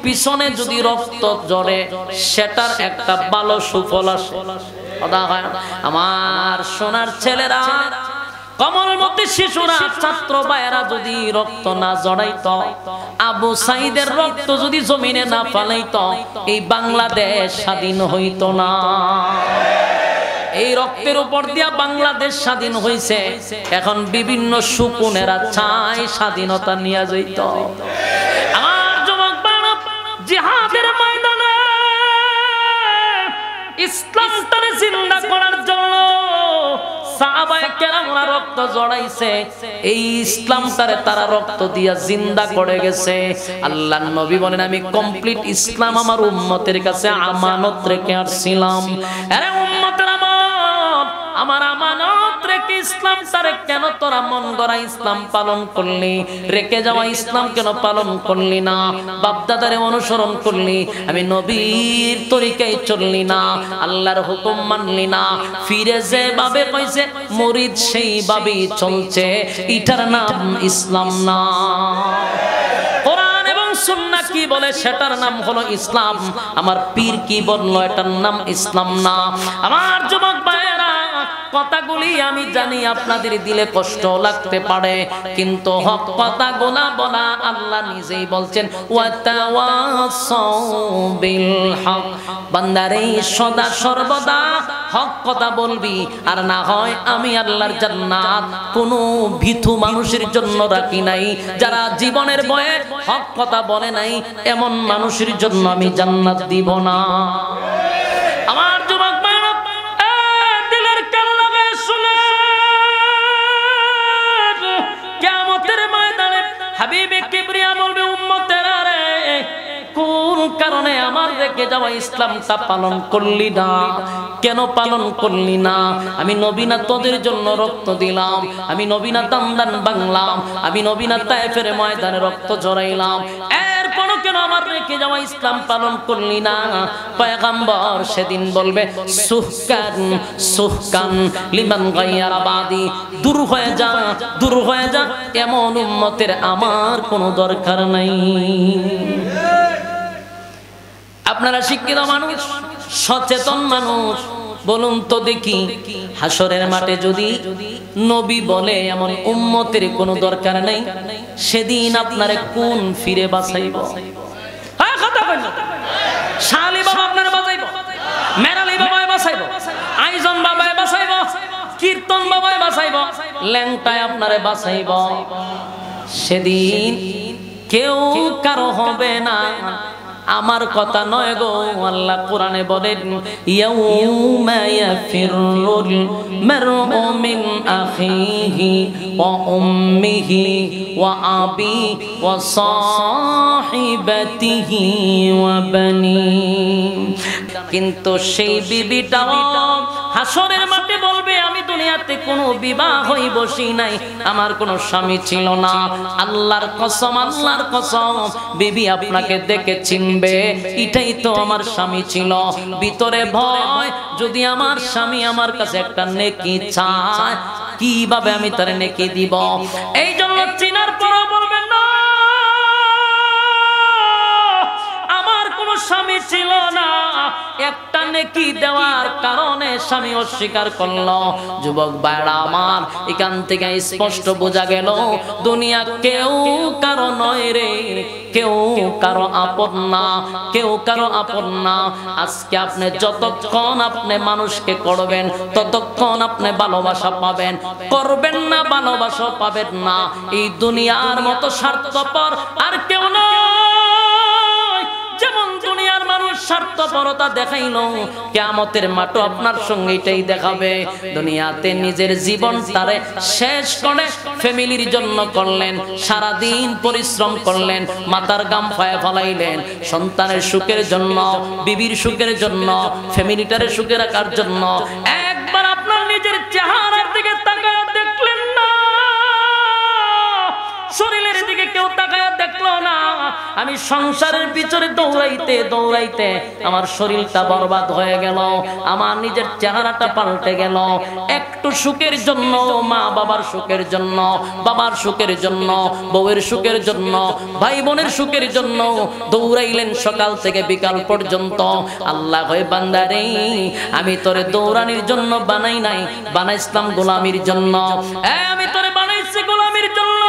পিছনে যদি রক্ত ঝরে সেটার একটা ভালো সুফল আসে। আমার সোনার ছেলেরা, কমলমতি শিশুরা, ছাত্র ভাইয়েরা যদি রক্ত না জড়াইতো, আবু সাইদের রক্ত যদি জমিনে না ফালাইতো, এই বাংলাদেশ স্বাধীন হইতো না। এই রক্তের উপর দিয়া বাংলাদেশ স্বাধীন হয়েছে। এখন বিভিন্ন শকুনেরা চায় স্বাধীনতা নিয়ে যাইত। আমার যুবক বাবা, জিহাদের ময়দানে ইসলামটারে জিন্দা করার জন্য সাহাবায়ে কেরামরা রক্ত জড়াইছে, এই ইসলামটারে তারা রক্ত দিয়া জিন্দা করে গেছে। আল্লাহর নবী বলেন, আমি কমপ্লিট ইসলাম আমার উম্মতের কাছে আমানত রেখে আসছিলাম। আরে উম্মতের আমার আমানত রেখে ইসলাম তারে কেন তোরা মন গড়া ইসলাম পালন করলি? রেখে যাওয়া ইসলাম কেন পালন করলি না? বাপদাদারে অনুসরণ করলি, আমি নবীর তরিকায় চললি না, আল্লাহর হুকুম মানলি না। ফিরে যেভাবে কইছে মুরিদ সেইভাবেই চলছে, এটার নাম ইসলাম না। কোরআন এবং সুন্নাহ কি বলে সেটার নাম হলো ইসলাম। আমার পীর কি বললো এটার নাম ইসলাম না। আমার যুবক ভাইয়েরা, কথাগুলি আমি জানি আপনাদের দিলে কষ্ট লাগতে পারে, কিন্তু হক কথাগুলা বলা আল্লাহ নিজেই বলছেন, ওয়াতাওয়াসাউ বিল হক। বান্দারে সদা সর্বদা হক কথা বলবি, আর না হয় আমি আল্লাহর জান্নাত কোনো ভীতু মানুষের জন্য রাখি নাই। যারা জীবনের ভয়ে হক কথা বলে নাই, এমন মানুষের জন্য আমি জান্নাত দিব না। আমার যুবক ভাইরা, দিলের কান লাগায় শুনে, কিয়ামতের ময়দানে হাবিবে কিবরিয়া বলবে, উম্মতেরা রে, কোন কারণে আমার রেখে যাওয়া ইসলামটা পালন করলি না? কেন পালন করলি না? আমি নবী না তোদের জন্য রক্ত দিলাম, আমি নবী না দান বাংলাম, আমি নবী না তায়েফের ময়দানে রক্ত ঝরাইলাম, এরপরও কেন আমার রেখে যাওয়া ইসলাম পালন করলি না? পয়গম্বর সেদিন বলবে সুহকান সুহকান লিমান গায়রা বাদি, দূর হয়ে যা, দূর হয়ে যা, এমন উম্মতের আমার কোনো দরকার নাই। আপনারা শিক্ষিত মানুষ, সচেতন মানুষ, বলুন তো দেখি, হাসরের মাঠে যদি নবী বলে এমন উম্মতের কোনো দরকার নেই, সেদিন আপনারে কোন ফিরে বাঁচাইব? হ্যাঁ, কথা কই না। শালি বাবা আপনারে বাঁচাইব, মেরালি বাবায় বাঁচাইব, আইজন বাবায় বাঁচাইব, কীর্তন বাবায় বাঁচাইব, ল্যাংটায় আপনারে বাঁচাইব। সেদিন কেউ কারো হবে না। আমার কথা নয় গো, আল্লাহ কোরআনে বলেন ইয়াউমা ইয়াফিরুল মারউ মিন আখিহি ওয়া উম্মিহি ওয়া আবি ওয়া সাহিবাতিহি ওয়া বানি। কিন্তু সেই বিবিটাও হাসরের মাঠে বলবে আমি দুনিয়াতে কোনো বিবাহ হই বসি নাই, আমার কোনো স্বামী ছিল না। আল্লাহর কসম, আল্লাহর কসম, বিবি আপনাকে দেখে চিনবে, এটাই তো আমার স্বামী ছিল। ভিতরে ভয়, যদি আমার স্বামী আমার কাছে একটা নেকি চায়, কিভাবে আমি তার নেকি দিব? এই জন্য চিনার পরও বলবেন না আমার কোনো স্বামী ছিল না, একটা নেকি দেওয়ার কারণে স্বামী অস্বীকার করলো। যুবক ভাইরা আমার, এখান থেকে স্পষ্ট বোঝা গেল দুনিয়া কেউ কারো নয় রে, কেউ কারো আপন না, কেউ কারো আপন না। আজকে আপনি যতক্ষণ আপনি মানুষকে করবেন, ততক্ষণ আপনি ভালোবাসা পাবেন, করবেন না ভালোবাসা পাবেন না। এই দুনিয়ার মতো স্বার্থপর আর কেউ না। যেমন দুনিয়ার মানুষ স্বার্থপরতা দেখাইলো, কিয়ামতের মাঠে আপনার সঙ্গে এটাই দেখাবে। দুনিয়াতে নিজের জীবন তারে শেষ করে ফ্যামিলির জন্য করলেন, সারা দিন পরিশ্রম করলেন, মাথার গাম ফায়ে ফলাইলেন, সন্তানের সুখের জন্য, বিবির সুখের জন্য, ফ্যামিলিটারে সুখে রাখার জন্য। একবার আপনার নিজের চেহারার দিকে তাকায় দেখলেন না, শরীরের দিকে কেউ তাকায় দেখলো না। আমি সংসারের পিছনে দৌড়াইতে দৌড়াইতে আমার শরীরটা বরবাদ হয়ে গেল, আমার নিজের চেহারাটা পাল্টে গেল। একটু সুখের জন্য, মা বাবার সুখের জন্য, বাবার সুখের জন্য, বউয়ের সুখের জন্য, ভাই বোনের সুখের জন্য দৌড়াইলেন সকাল থেকে বিকাল পর্যন্ত। আল্লাহ কয় বান্দা রে, আমি তোরে দৌড়ানির জন্য বানাই নাই, বানাইছিলাম গোলামির জন্য। আমি তোরে বানাইছি গোলামির জন্য।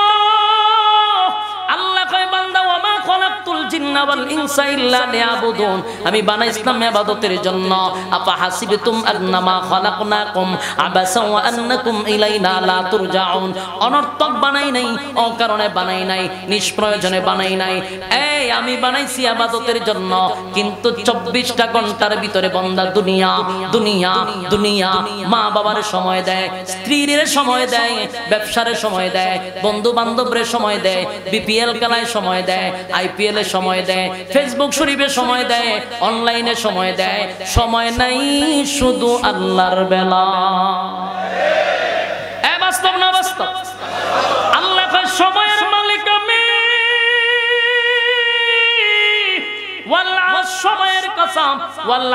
আল্লাহ কয় বান্দা, ওয়া মা খালাকতুল জিন্না ওয়াল ইনসা ইল্লা লিয়াবুদুন, আমি বানাইছিলাম ইবাদতের জন্য। আফা হাসিবতুম আন্নামা খালাকনাকুম আবাসা ওয়া আন্নাকুম ইলাইনা লা তুরজাউন, অনর্থক বানাই নাই, অকারণে বানাই নাই, নিষ্প্রয়োজনে বানাই নাই। এই আমি বানাইছি ইবাদতের জন্য, কিন্তু 24টা ঘন্টার ভিতরে বান্দা দুনিয়া দুনিয়া দুনিয়া, মা বাবার সময় দেয়, স্ত্রীর সময় দেয়, ব্যবসার সময় দেয়, বন্ধু বান্ধবের সময় দেয়, বিপিএল খেলায় সময় দেয়, আইপিএল এর সময় দেয়, ফেসবুক শরীফে সময় দেয়, অনলাইনে সময় দেয়, সময় নাই শুধু আল্লাহর বেলা। বাস্তব না বাস্তব? আল্লাহ কয় সময়ের মালিক আমি, ওয়াল সময়ের কসম, ওয়াল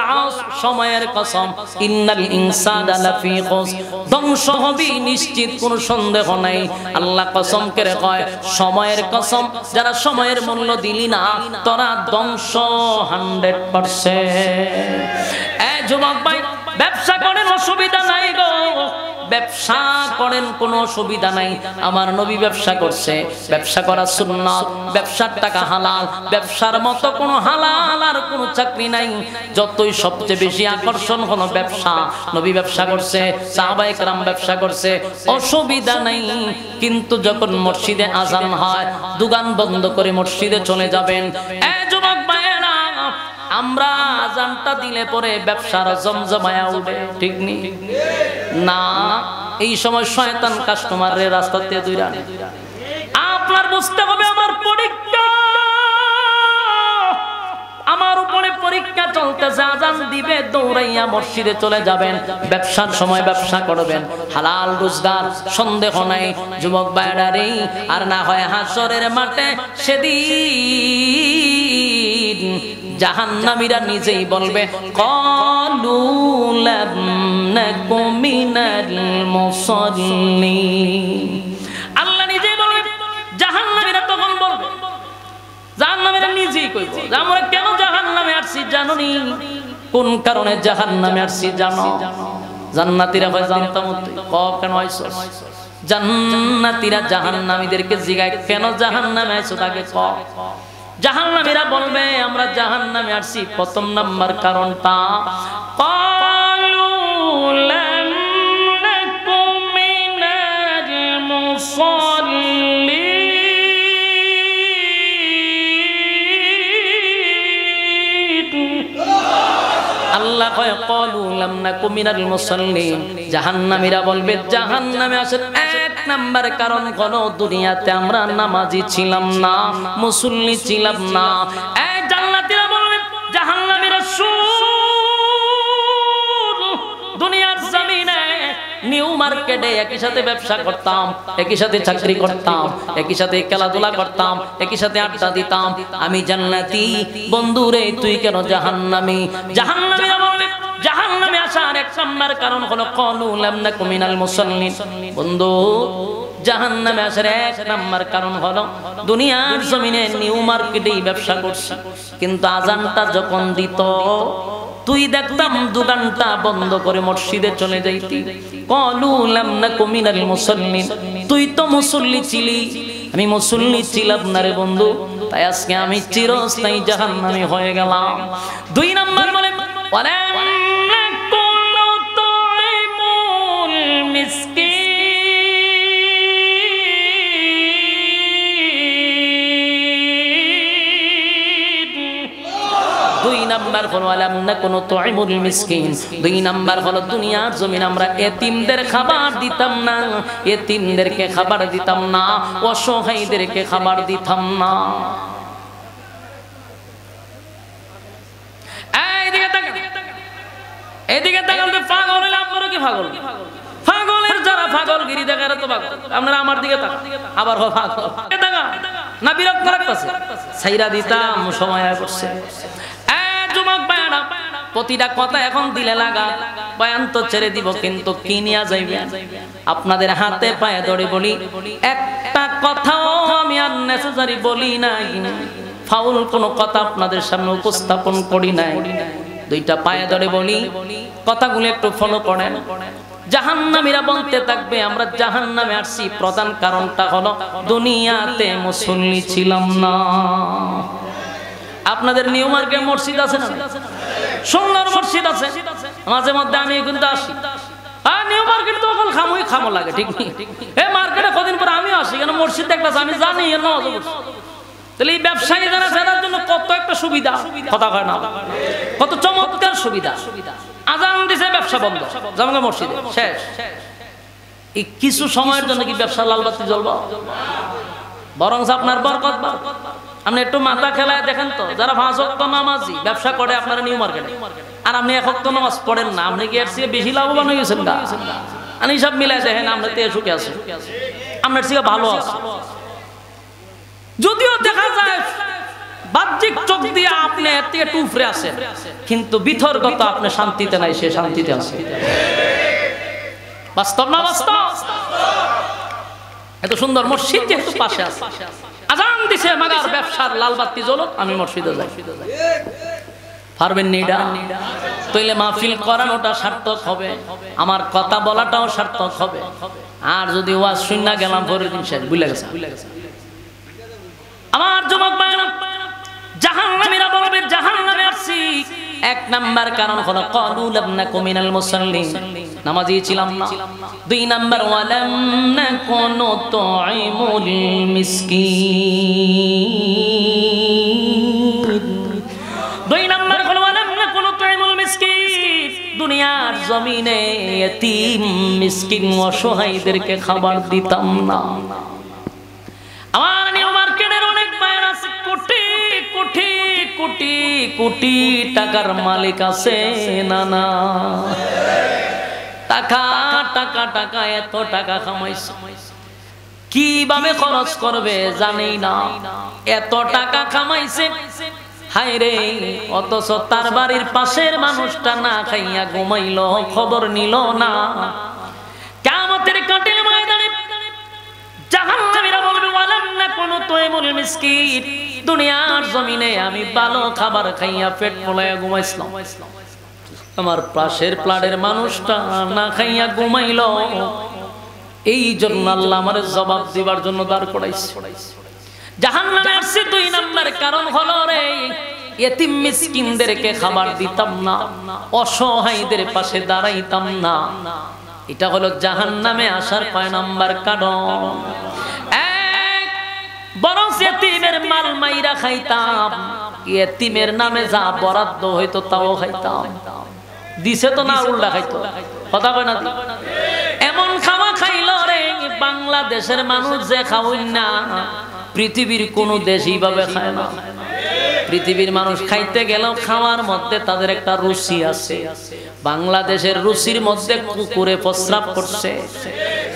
সময়ের কসম, ইন্নাল ইনসানা লাফি খুস, ধ্বংস হবে নিশ্চিত, কোনো সন্দেহ নাই। আল্লাহ কসম করে কয় সময়ের কসম, যারা সময়ের মূল্য দিলি না তোরা ধ্বংস 100%। যুবক ভাই, ব্যবসা করেন অসুবিধা নাই গো, ব্যবসা করেন কোনো অসুবিধা নাই। আমার নবী ব্যবসা করছে, ব্যবসা করা সুন্নাত, ব্যবসার টাকা হালাল, ব্যবসার মতো কোনো হালাল আর কোনো চাকরি নাই। যতই সবচেয়ে বেশি আকর্ষণ হলো ব্যবসা, নবী ব্যবসা করছে, সাহাবায়ে কেরাম ব্যবসা করছে, অসুবিধা নাই। কিন্তু যখন মসজিদে আজান হয়, দোকান বন্ধ করে মসজিদে চলে যাবেন। যুবক ভাইয়েরা, আমরা আজানটা দিলে পরে ব্যবসার জমজমায়া উঠে, ঠিক নেই না? এই সময় শয়তান কাস্টমারে রাস্তাতে দূরে আনে। আপনার বুঝতে হবে আমার পরীক্ষা, আমার চলতেছে, আজান দিবে দৌড়াইয়া মসজিদে চলে যাবেন, ব্যবসার সময় ব্যবসা করবেন, হালাল রোজগার, সন্দেহ নাই যুবক ভাইরা। আর না হয় হাসরের মাঠে সেদিন জাহান্নামীরা নিজেই বলবে ক্বালু লাম নাকু মিনাল মুসাল্লিন। আল্লাহ নিজেই বলবে, জাহান্নামীরা তখন বলবে, জাহান্নামীরা নিজেই কইব যে আমরা কেন জাহান্নামে আসছি জানোনি? কোন কারণে জাহান্নামে আসছি জানো? জান্নাতীরা হয় জানতাম, কেন আইছো? জান্নাতীরা জাহান্নামীদেরকে জিগায় কেন জাহান্নামে আইছো তাকে ক। জাহান্নামীরা বলবে আমরা জাহান্নামে আসছি প্রথম নাম্বার কারণটা ক্বালু লাম নাকু মিনাল মুসাল্লিন। আল্লাহ কয় ক্বালু লাম নাকু মিনাল মুসাল্লিন। জাহান্নামীরা বলবে জাহান্নামে আসার এক নাম্বার কারণ হলো দুনিয়াতে আমরা নামাজি ছিলাম না, মুসল্লি ছিলাম না। এই জান্নাতীরা বলবে জাহান্নামীরা শুন, দুনিয়ার জমিনে নিউ মার্কেটে একই সাথে ব্যবসা করতাম, একই সাথে চাকরি করতাম, একই সাথে খেলাধুলা করতাম, একই সাথে আড্ডা দিতাম, আমি জান্নাতি, বন্ধুরে তুই কেন জাহান্নামী? জাহান্নামীরা বলবে জাহান্নামে আসার এক নাম্বার কারণ হলো ক্বালু লাম নাকু মিনাল মুসাল্লিন। বন্ধু, জাহান্নামে আসার এক নাম্বার কারণ হলো দুনিয়ার জমিনে নিউ মার্কেটেই ব্যবসা করছি, কিন্তু আজানটা যখন দিত তুই দেখতাম দোকানটা বন্ধ করে মসজিদে চলে যাইতি। ক্বালু লাম নাকু মিনাল মুসাল্লিন। তুই তো মুসল্লি ছিলি, আমি মুসল্লি ছিলাম না রে বন্ধু, তাই আজকে আমি চিরস্থায়ী জাহান্নামী হয়ে গেলাম। দুই নাম্বার বলে ওয়ালাম নাকু নুতঈমুল মিসকিন। দুই নাম্বার হলো ওয়ালাম নাকু নুতঈমুল মিসকিন। দুই নাম্বার হলো দুনিয়ার জমিন আমরা এতিমদের খাবার দিতাম না, এতিমদেরকে খাবার দিতাম না, অসহায়দেরকে খাবার দিতাম না। এদিকে তাকালে পাগল হইলে আপনারা কি পাগল? পাগলের যারা পাগলগিরি দেখার তো পাগল। আপনারা আমার দিকে তাকান, আবার পাগল দেখা না বিরক্ত লাগতেছে, ছাইরা দিতাম সময় করছে। যুবক ভাইরা, প্রতিটা কথা এখন দিলে লাগা, বয়ান তো ছেড়ে দিব, কিন্তু কি নিয়া যাইবেন? আপনাদের হাতে পায়ে ধরে বলি, একটা কথাও আমি আননেসেসারি বলি নাই, ফাউল কোনো কথা আপনাদের সামনে উপস্থাপন করি নাই। দুইটা পায়ে ধরে বলি, কথাগুলো একটু ফলো করেন। জাহান্নামীরা বলতে থাকবে আমরা জাহান্নামে আসছি প্রধান কারণটা হলো দুনিয়াতে মুসল্লি ছিলাম না। আপনাদের নিউ মার্কেট মসজিদ আছে না? সোনার মসজিদ আছে, মাঝে মধ্যে আমি কিন্তু আসি। আর নিউ মার্কেট তো এখন খামো লাগে, ঠিক নেই? এই মার্কেটে কদিন পর আমিও আসি, কেন মসজিদ একটা আমি জানি তাহলে এই ব্যবসায়ী যারা ফেরার জন্য কত একটা সুবিধা, কথা হয় না, কত চমৎকার সুবিধা। আজান দিছে ব্যবসা বন্ধ, জামগা মসজিদে শেষ। এই কিছু সময়ের জন্য কি ব্যবসা লাল বাতি জ্বলবো? বরং আপনার বরকত বা আপনি একটু মাথা খেলায় দেখেন তো, যারা 5 ওয়াক্ত নামাজি ব্যবসা করে আপনারা নিউ মার্কেটে, আর আপনি 1 ওয়াক্ত নামাজ পড়েন না, আপনি কি এর চেয়ে বেশি লাভবান হয়ে গেছেন? গা আমি সব মিলাই দেখেন আমরা তে সুখে আছি, আপনার চেয়ে ভালো আছে। যদিও দেখা যায় বাহ্যিক চোখ দিয়ে আপনি এর থেকে টুফরে আছেন, কিন্তু বিতর্কতা আপনি শান্তিতে নাই, সে শান্তিতে আছে। বাস্তব না বাস্তব? এত সুন্দর মসজিদ যেহেতু পাশে আছে, আজান দিছে মাগার ব্যবসার লাল বাতি জ্বলুক, আমি মসজিদে যাই। পারবেন না এটা? তাইলে মাহফিল করানোটা সার্থক হবে, আমার কথা বলাটাও সার্থক হবে। আর যদি ওয়াজ শুননা গেলাম পরের দিন শেষ, ভুলে গেছে। আমার যুবক ভাইরা, জাহান্নামীরা বলবে জাহান্নামে আসছি এক নাম্বার কারণ হলো ক্বালু লাম নাকু মিনাল মুসাল্লিন, নামাজি ছিলাম না। 2 নাম্বার ওয়ালাম নাকু নুতঈমুল মিসকিন। 2 নাম্বার হলো ওয়ালাম নাকু নুতঈমুল মিসকিন, দুনিয়ার জমিনে এতিম মিসকিন অসহায়দেরকে খাবার দিতাম না। আমার নিউ মার্কেটের অনেক ভাইরা আছে, কোটি কোটি কোটি কোটি টাকার মালিক আছে না না? টাকা টাকা টাকা এত টাকা কামাইছে, কিভাবে খরচ করবে জানেই না। এত টাকা কামাইছে, হায় রে, অথচ তার বাড়ির পাশের মানুষটা না খাইয়া ঘুমাইলো, খবর নিল না। কিয়ামতের কাঠিল ময়দানে জাহান্নামীরা বলবে, ওয়ালাম নাকুনু তুইমুল মিসকিন, দুনিয়ার জমিনে আমি ভালো খাবার খাইয়া পেট ফুলাইয়া ঘুমাইছিলাম, আমার পাশের প্লাটের মানুষটা না খাইয়া ঘুমাইলো, এই জন্য আল্লাহ আমার জবাব দিবার জন্য দাঁড় করাইছে। জাহান্নামে আসছে 2 নাম্বার কারণ হলো রে, এতিম মিসকিনদেরকে খাবার দিতাম না, অসহায়দের পাশে দাঁড়াইতাম না। এটা হলো জাহান্নামে আসার 5 নাম্বার কারণ। বরং এতিমের মাল মাইরা খাইতাম, এতিমের নামে যা বরাদ্দ হইতো তাও খাইতাম, দিছে তো না উল্টা খাইতো, কথা কয় না? এমন খাওয়া খাইল রে, বাংলাদেশের মানুষ যে খাওয়াই না, পৃথিবীর কোন দেশ এইভাবে খায় না। পৃথিবীর মানুষ খাইতে গেলেও খাওয়ার মধ্যে তাদের একটা রুচি আছে। বাংলাদেশের রুচির মধ্যে কুকুরে প্রস্রাব করছে,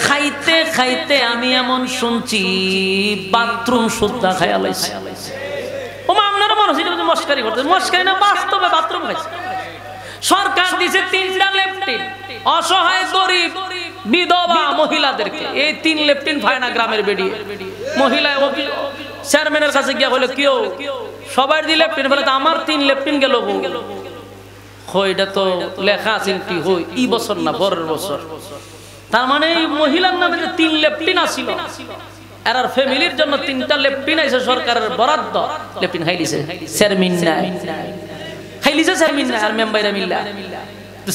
খাইতে খাইতে আমি এমন শুনছি বাথরুম সুদ্ধা খাইয়া লাইছে। ওমা আপনারা মনে হচ্ছে মস্কারি করতে, মস্কারি না, বাস্তবে বাথরুম খাইছে। সরকার দিছে 3টা লেফটিন অসহায় গরিব বিধবা মহিলাদেরকে, এই 3 লেফটিন পায় না গ্রামের বেরিয়ে। মহিলা চেয়ারম্যানের কাছে গিয়া বলে, কেউ সবাই দি লেফটিন, বলে আমার 3 লেফটিন গেল। এটা তো লেখা আছে কি হই এই বছর না পরের বছর। তার মানে এই মহিলার নামে যে 3 লেফটিন আসিল, এরার ফ্যামিলির জন্য 3টা লেফটিন আইছে সরকারের বরাদ্দ। লেফটিন খাইলিছে চেয়ারম্যান নাই, খাইলিছে চেয়ারম্যান নাই আর মেম্বাররা মিল্লা।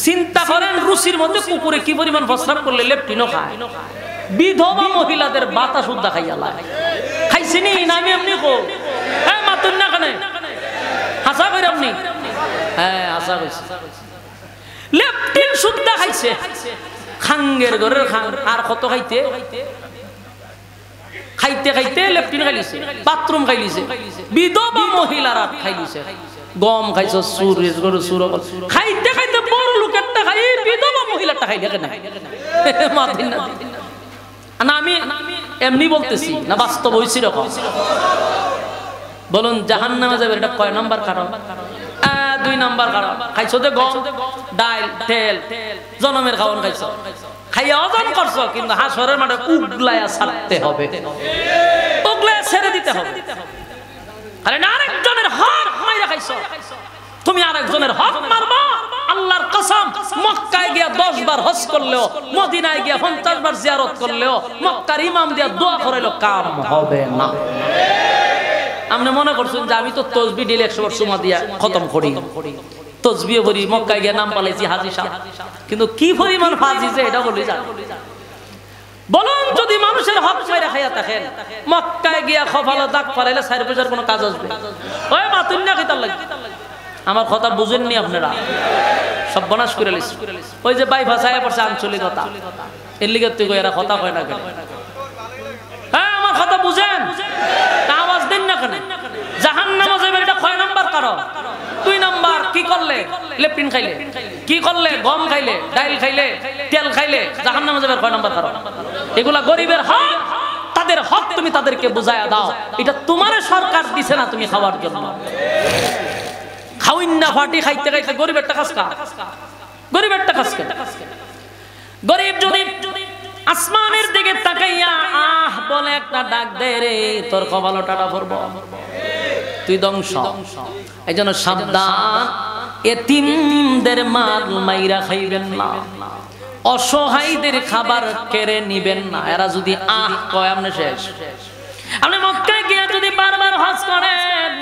চিন্তা করেন রুচির মধ্যে কুকুরে কি পরিমাণ প্রস্রাব করলে লেফটিনও খায়। বিধবা মহিলাদের বাতা সুদ্ধা খাইয়া লাগে, খাইছিনি না? আমি এমনি কো, হ্যাঁ মাতুন না কেন হাসা করে আপনি? হ্যাঁ হাসা কইছে, লেফটিন সুদ্ধা খাইছে। খাঙ্গের ঘরের খাং আর কত খাইতে খাইতে খাইতে লেফটিন খাইলিছে, বাথরুম খাইলিছে। বিধবা মহিলারা খাইলিছে, গম খাইছো, সুরেশ গরু সুর খাইতে খাইতে বড় লোকেরটা খাই, বিধবা মহিলাটা খাই দেখে না। না আমি এমনি বলতেছি না, বাস্তব হইছে রকম। বলুন জাহান্নামে যাবে, এটা কয় নাম্বার কারণ? 2 নাম্বার কারণ। খাইছো যে গম, ডাল, তেল, জনমের খাওয়ান খাইছো, খাইয়া ওজন করছো, কিন্তু হাসরের মাঠে উগলায়া ছাড়তে হবে, উগলায়া ছেড়ে দিতে হবে। আরে না, আরেকজনের হক মাইরা খাইছো, তুমি আরেকজনের হক মারবা? আল্লাহর কসম, মক্কায় গিয়া 10 বার হজ করলেও, মদিনায় গিয়া 50 বার জিয়ারত করলেও, মক্কার ইমাম দিয়া দোয়া করাইলো কাম হবে না। আপনি মনে করছেন যে আমি তো তসবিহ দিলে 100 বার সুমা দিয়া খতম করি, তসবিহ করি, মক্কায় গিয়া নাম পালাইছি হাজী সাহেব, কিন্তু কি পরিমাণ ফাজি যে এটা বলি জান। বলুন যদি মানুষের হক মাইরা খাইয়া থাকেন, মক্কায় গিয়া কপালে দাগ পালাইলে 4 পয়সার কোনো কাজ আসবে? ওই মাতুন না কিতার লাগে। আমার কথা বুঝেননি আপনারা, সব বনাশ করে লিস। ওই যে বাই ভাষায় পড়ছে আঞ্চলিকতা, এর লিগে তুই এরা কথা কয় না কেন? হ্যাঁ আমার কথা বুঝেন, আওয়াজ দেন না কেন? জাহান্নামে যাবে, এটা কয় নাম্বার কারণ? 2 নাম্বার। কি করলে? লেফটিন খাইলে। কি করলে? গম খাইলে, ডাইল খাইলে, তেল খাইলে জাহান্নামে যাবে, কয় নাম্বার কারণ? এগুলা গরিবের হক, তাদের হক তুমি তাদেরকে বুঝায়া দাও। এটা তোমার সরকার দিছে না তুমি খাওয়ার জন্য। খাওইন না ফাটি খাইতে খাইতে গরিবের টাকা খাসকা, গরিবের টাকা খাসকা। গরিব যদি আসমানের দিকে তাকাইয়া আহ বলে একটা ডাক দেয় রে, তোর কপালে টাটা পড়ব, তুই ধ্বংস। এইজন্য সাবধান, এতিমদের মাল মাইরা খাইবেন না, অসহায়দের খাবার কেড়ে নিবেন না। এরা যদি আহ কয় আপনি শেষ। আপনি মক্কায় গিয়ে যদি বারবার হজ করেন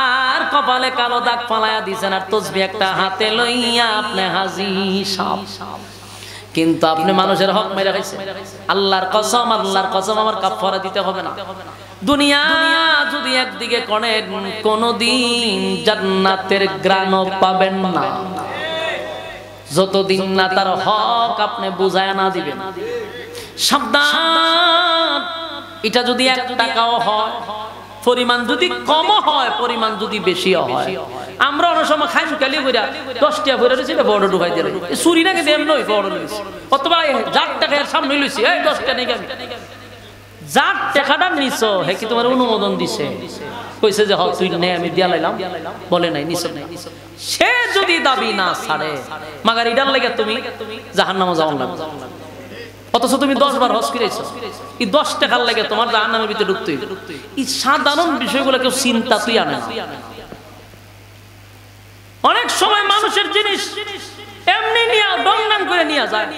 আর কপালে কালো দাগ পালায়া দিছেন আর তসবিহ একটা হাতে লইয়া আপনি হাজি সাপ, কিন্তু আপনি মানুষের হক মেরে খাইছেন। আল্লাহর কসম, আল্লাহর কসম, আমার কাফারা দিতে হবে না। দুনিয়া যদি একদিকে করেন, কোনদিন জান্নাতের গ্রাণ পাবেন না, যতদিন না তার হক আপনি বুঝায় না দিবেন। সাবধান, এটা যদি 1 টাকাও হয়, পরিমাণ যদি কম হয় পরিমাণ যদি বেশিও হয় আমরা অনেক সময় খাই কালি কইরা 10 টাকা করে দিছি বড় ঢুকাই দিয়ে চুরি নাকি দেন নই বড় লইছি অথবা যার টাকা এর সামনে লইছি এই 10 টাকা নেই আমি যার টাকাটা নিছো হে কি তোমার অনুমোদন দিছে কইছে যে হ তুই নে আমি দিয়া লাইলাম বলে নাই নিছো নাই সে যদি দাবি না ছাড়ে মাগার ইডার লাগে তুমি জাহান্নামে যাও না অথচ তুমি 10 বার হজ করেছো এই 10 টাকার লাগে তোমার জাহান্নামের ভিতরে ঢুকতে এই সাধারণ বিষয়গুলো কেউ চিন্তা তুই আনে না অনেক সময় মানুষের জিনিস এমনি নিয়ে ডংডাং করে নিয়ে যায়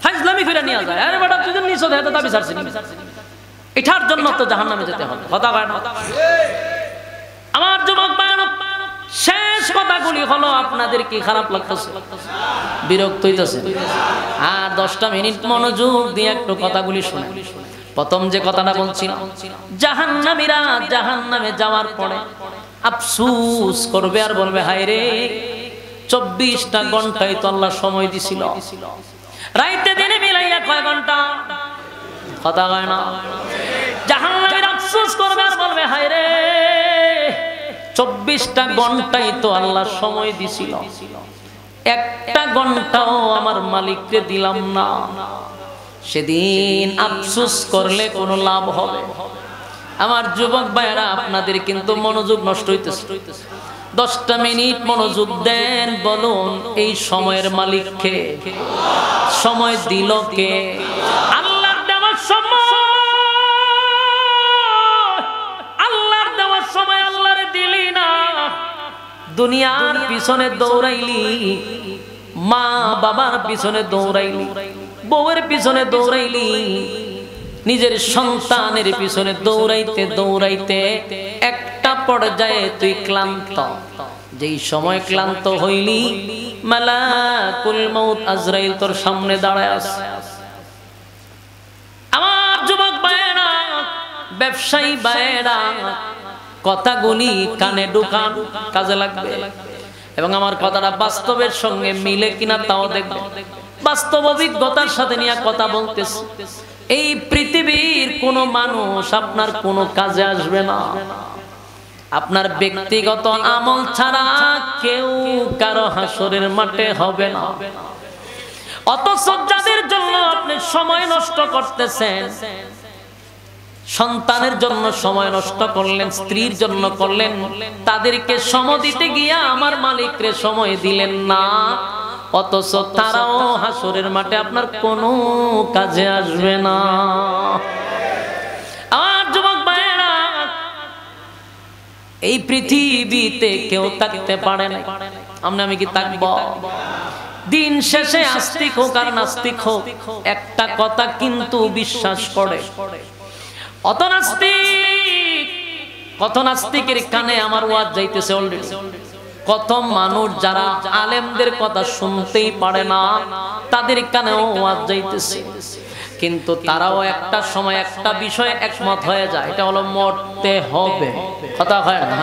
ফাজলামি করে নিয়ে যায় আরে বেটা তুই নিছো দেহতে দাবি ছাড়ছিস এটার জন্য তো জাহান্নামে যেতে হবে কথা কয় না আমার যুবক ভাইরা শেষ কথাগুলি হলো আপনাদের কি খারাপ লাগতেছে বিরক্ত হইতেছে আর 10টা মিনিট মনোযোগ দিয়ে একটু কথাগুলি শুনুন প্রথম যে কথাটা বলছিলাম জাহান্নামীরা জাহান্নামে যাওয়ার পরে আফসোস করবে আর বলবে হায় রে 24টা ঘন্টাই তো আল্লাহ সময় দিছিল রাইতে দিনে মিলাইয়া কয় ঘন্টা কথা কয় না জাহান্নামীরা আফসোস করবে আর বলবে হায় রে 24টা ঘন্টাই তো আল্লাহ সময় দিছিল একটা ঘন্টাও আমার মালিককে দিলাম না সেদিন আফসোস করলে কোনো লাভ হবে আমার যুবক ভাইরা আপনাদের কিন্তু মনোযোগ নষ্ট হইতেছে 10টা মিনিট মনোযোগ দেন বলুন এই সময়ের মালিক কে সময় দিল কে আল্লাহর দেওয়ার সময় আল্লাহর দেওয়ার সময় আল্লাহরে দিলি না দুনিয়ার পিছনে দৌড়াইলি মা বাবার পিছনে দৌড়াইলি বউয়ের পিছনে দৌড়াইলি নিজের সন্তানের পিছনে দৌড়াইতে দৌড়াইতে একটা পর্যায়ে তুই ক্লান্ত যেই সময় ক্লান্ত হইলি মালাকুল মউত আজরাইল তোর সামনে দাঁড়ায় আছে আমার যুবক ভাইরা ব্যবসায়ী ভাইরা কথাগুলি কানে ঢোকান কাজে লাগবে এবং আমার কথাটা বাস্তবের সঙ্গে মিলে কিনা তাও দেখবে বাস্তব অভিজ্ঞতার সাথে নিয়ে কথা বলতেছি এই পৃথিবীর কোনো মানুষ আপনার কোনো কাজে আসবে না আপনার ব্যক্তিগত আমল ছাড়া কেউ কারো হাসরের মাঠে হবে না অথচ যাদের জন্য আপনি সময় নষ্ট করতেছেন সন্তানের জন্য সময় নষ্ট করলেন স্ত্রীর জন্য করলেন তাদেরকে সময় দিতে গিয়া আমার মালিককে সময় দিলেন না অথচ তারাও হাসরের মাঠে আপনার কোনো কাজে আসবে না আমার যুবক ভাইরা এই পৃথিবীতে কেউ থাকতে পারে না আমি কি থাকব দিন শেষে আস্তিক হোক আর নাস্তিক হোক একটা কথা কিন্তু বিশ্বাস করে অত নাস্তিকের কানে আমার ওয়াজ যাইতেছে অলরেডি কত মানুষ যারা আলেমদের কথা শুনতেই পারে না তাদের কানেও ওয়াজ যাইতেছে কিন্তু তারাও একটা সময় একটা বিষয়ে একমত হয়ে যায় এটা হলো মরতে হবে কথা হয় না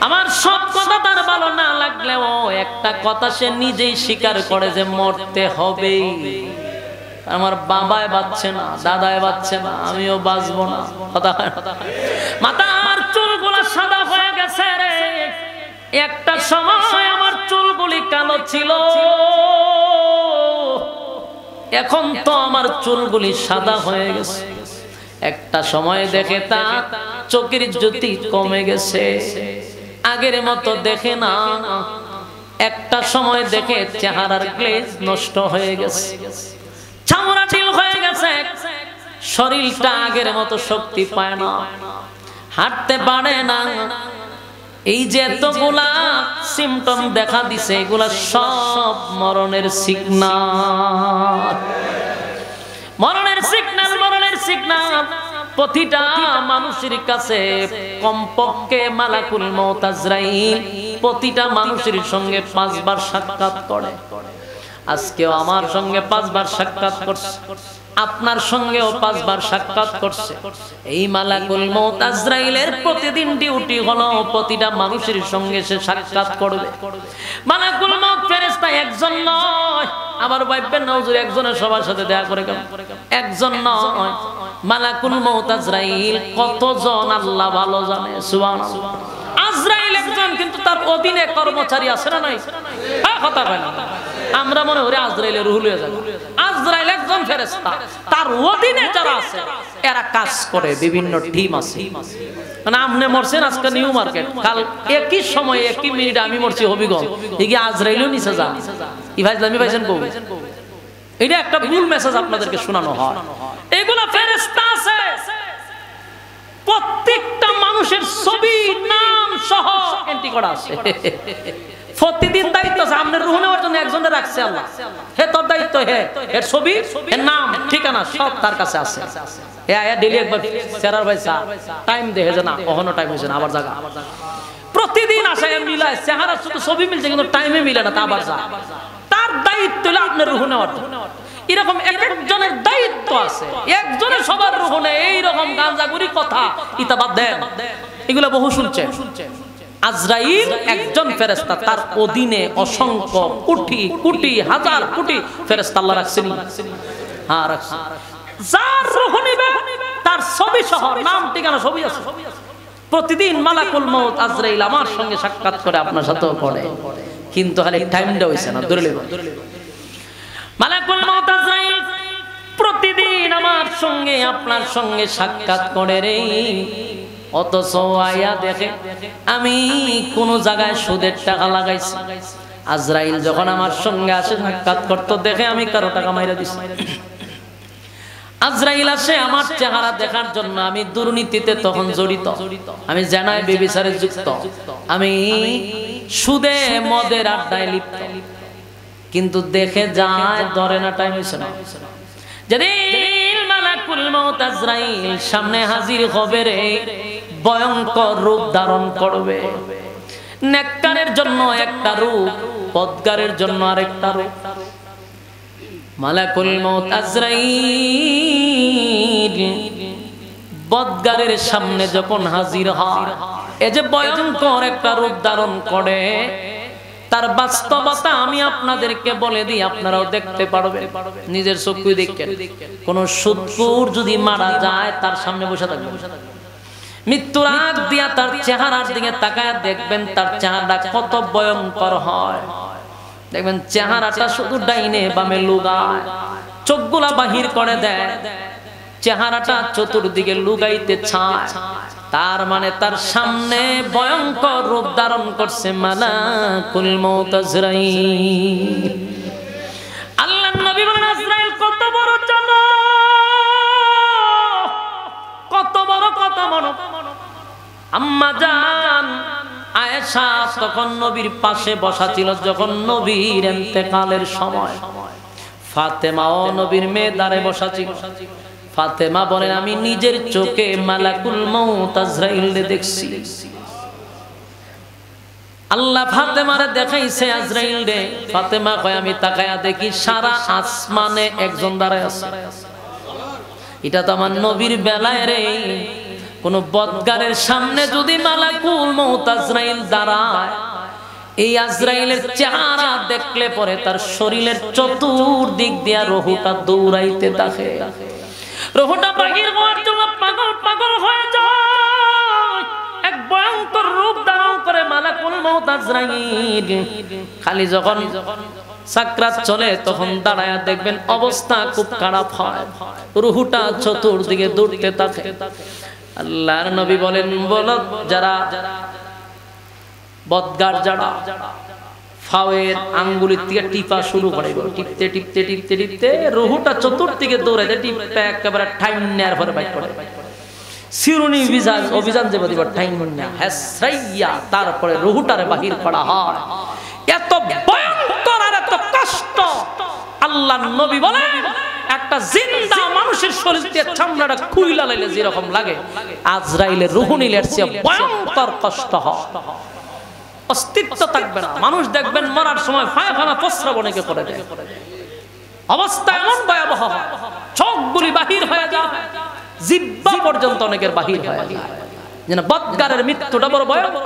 আমার সব কথা তার ভালো না লাগলেও একটা কথা সে নিজেই স্বীকার করে যে মরতে হবেই আমার বাবায় বাঁচছে না দাদায় বাঁচছে না আমিও বাঁচবো না কথা হয় মাথার চুলগুলো সাদা হয়ে গেছে রে একটা সময় আমার চুলগুলি কালো ছিল এখন তো আমার চুলগুলি সাদা হয়ে গেছে একটা সময় দেখে তা চোখের জ্যোতি কমে গেছে আগের মতো দেখে না একটা সময় দেখে চেহারার গ্লেজ নষ্ট হয়ে গেছে চামড়া ঢিল হয়ে গেছে শরীরটা আগের মতো শক্তি পায় না হাঁটতে পারে না এই যে এতগুলা সিমটম দেখা দিছে এগুলা সব মরণের সিগন্যাল মরণের সিগন্যাল মরণের সিগন্যাল প্রতিটা মানুষের কাছে কমপক্ষে মালাকুল মউত আজরাইল প্রতিটা মানুষের সঙ্গে 5 বার সাক্ষাৎ করে আজকেও আমার সঙ্গে 5 বার সাক্ষাৎ করছে আপনার সঙ্গেও 5 বার সাক্ষাৎ করছে। এই মালাকুল মউত আজরাইলের প্রতিদিন ডিউটি হলো প্রতিটা মানুষের সঙ্গে সে সাক্ষাৎ করবে। মালাকুল মউত ফেরেশতা একজন নয়, আবার ভাববেন না হুজুর একজনের সবার সাথে দেখা করে কেন? একজন নয়, মালাকুল মউত আজরাইল কতজন আল্লাহ ভালো জানে। সুবহানাল্লাহ। আজরাইল একজন, কিন্তু তার অধীনে কর্মচারী আছে না নাই? কথা কয় না। আমরা মনে করি আজরাইলের রুহ হয়ে যাবে। আজরাইল একজন ফেরেশতা, তার অধীনে যারা আছে এরা কাজ করে, বিভিন্ন টিম আছে। মানে আপনি মরছেন আজকে নিউ মার্কেট, কাল একই সময়ে একই মিনিটে আমি মরছি হবিগঞ্জ, এগিয়ে আজরাইলও নিচে যান। ইভাইজলামি পাইছেন কবু? এটা একটা ভুল মেসেজ আপনাদেরকে শোনানো হয়। এগুলা ফেরেশতা আছে, প্রত্যেকটা মানুষের ছবি নাম সহ এন্ট্রি করা আছে। প্রতিদিন দায়িত্ব আছে। আপনার রুহ নেওয়ার জন্য একজনের রাখছে আল্লাহ, হে তোর দায়িত্ব, হে এর ছবি, এর নাম, ঠিকানা সব তার কাছে আছে। ডেলি একবার চেরার ভাই টাইম দেখে যে না কখনো টাইম হয়েছে না, আবার জায়গা প্রতিদিন আসে মিলায় চেহারা, শুধু ছবি মিলছে কিন্তু টাইমে মিলে না, তা আবার যা। তার দায়িত্ব হলো আপনার রুহ নেওয়ার জন্য। এরকম এক একজনের দায়িত্ব আছে, একজনের সবার রুহ নেই। এইরকম গাঁজাগুড়ি কথা ইতাবাদ দেন, এগুলো বহু শুনছেন। আজরাইল একজন ফেরেশতা, তার অধীনে অসংখ্য কোটি কোটি হাজার কোটি ফেরেশতা আল্লাহ রাখছেন। হ্যাঁ রাখছেন। যার রূহ নিবে তার ছবি সহ নাম ঠিকানা ছবি আছে। প্রতিদিন মালাকুল মউত আজরাইল আমার সঙ্গে সাক্ষাৎ করে, আপনার সাথেও করে, কিন্তু খালি টাইমটা হইছে না। ধরে লইব মালাকুল মউত আজরাইল প্রতিদিন আমার সঙ্গে আপনার সঙ্গে সাক্ষাৎ করে রে। অথচ আয়া দেখে আমি কোন জায়গায় সুদের টাকা লাগাইছি। আজরাইল যখন আমার সঙ্গে আসে সাক্ষাৎ করতে, দেখে আমি কারো টাকা মাইরা দিছি। আজরাইল আসে আমার চেহারা দেখার জন্য। আমি দুর্নীতিতে তখন জড়িত, আমি জানাই বেবিচারে যুক্ত, আমি সুদে মদের আড্ডায় লিপ্ত, কিন্তু দেখে যায় ধরে না, টাইম হইছে না। যেদিন মালাকুল মউত আজরাইল সামনে হাজির হবে রে, ভয়ঙ্কর রূপ ধারণ করবে। নেককারের জন্য একটা রূপ, বদকারের জন্য আরেকটা রূপ। মালাকুল মউত আজরাইল বদকারের সামনে যখন হাজির হয়, এই যে ভয়ঙ্কর একটা রূপ ধারণ করে, তার বাস্তবতা আমি আপনাদেরকে বলে দিই, আপনারাও দেখতে পারবেন, নিজের চোখে দেখেন। কোন সুদখোর যদি মারা যায়, তার সামনে বসে থাকবে, মৃত্যুর আগ দিয়া তার চেহারার দিকে তাকায় দেখবেন তার চেহারাটা কত ভয়ঙ্কর হয়। দেখবেন চেহারাটা শুধু ডাইনে বামে লুগায়, চোখগুলা বাহির করে দেয়, চেহারাটা চতুর্দিকে লুগাইতে চায়। তার মানে তার সামনে ভয়ঙ্কর রূপ ধারণ করছে মালাকুল মউত আজরাইল। আল্লাহর নবী বলেন আজরাইল কত বড় জানো, কত বড়, কত বড়। আম্মা জান আয়েশা তখন নবীর পাশে বসা ছিল যখন নবীর ইন্তেকালের সময়। ফাতেমাও নবীর মেয়ে দাঁড়ে বসা ছিল। ফাতেমা বলেন আমি নিজের চোখে মালাকুল মউত আজরাইলকে দেখছি। আল্লাহ ফাতেমারে দেখাইছে আজরাইল রে। ফাতেমা কয় আমি তাকায়া দেখি সারা আসমানে একজন দাঁড়ায় আছে। এটা তো আমার নবীর বেলায় রে। কোন বদকারের সামনে যদি মালাকুল মউত আজরাইল দাঁড়ায়, এই আজরাইলের চেহারা দেখলে পরে তার শরীরের চতুর্দিক দিয়া রুহটা দৌড়াইতে থাকে। রুহটা বাহির হওয়ার জন্য পাগল পাগল হয়ে যায়। এক ভয়ঙ্কর রূপ ধারণ করে মালাকুল মউত আজরাইল। খালি যখন সাকরাত চলে তখন দাঁড়ায়া দেখবেন অবস্থা খুব খারাপ হয়, রুহটা চতুর্দিকে দৌড়তে থাকে। আল্লাহর নবী বলেন বলো যারা বদগার, যারা ফাওয়ের আঙ্গুলের থেকে টিপা শুরু করে, টিপতে টিপতে টিপতে টিপতে রুহটা চতুর্দিকে দৌড়ে যায়, টিপতে একেবারে টাইম নেয়ার পরে বাইক করে সিরুনি অভিযান যে বদিবার টাইম না হেসরাইয়া, তারপরে রুহটারে বাহির করা হয়। এত ভয়ঙ্কর আর এত কষ্ট। আল্লাহর নবী বলেন একটা জিন্দা মানুষের শরীর দিয়ে চামড়াটা খুইলা লাইলে যেরকম লাগে, আজরাইলের রূহ নিলে এর চেয়ে ভয়ঙ্কর কষ্ট হয়। অস্তিত্ব থাকবে না। মানুষ দেখবেন মরার সময় পায়খানা প্রস্রাব অনেকে করে দেয়। অবস্থা এমন ভয়াবহ, চোখগুলি বাহির হয়ে যায়, জিহ্বা পর্যন্ত অনেকের বাহির হয়ে যায়, যেন বদকারের মৃত্যুটা বড় ভয়াবহ।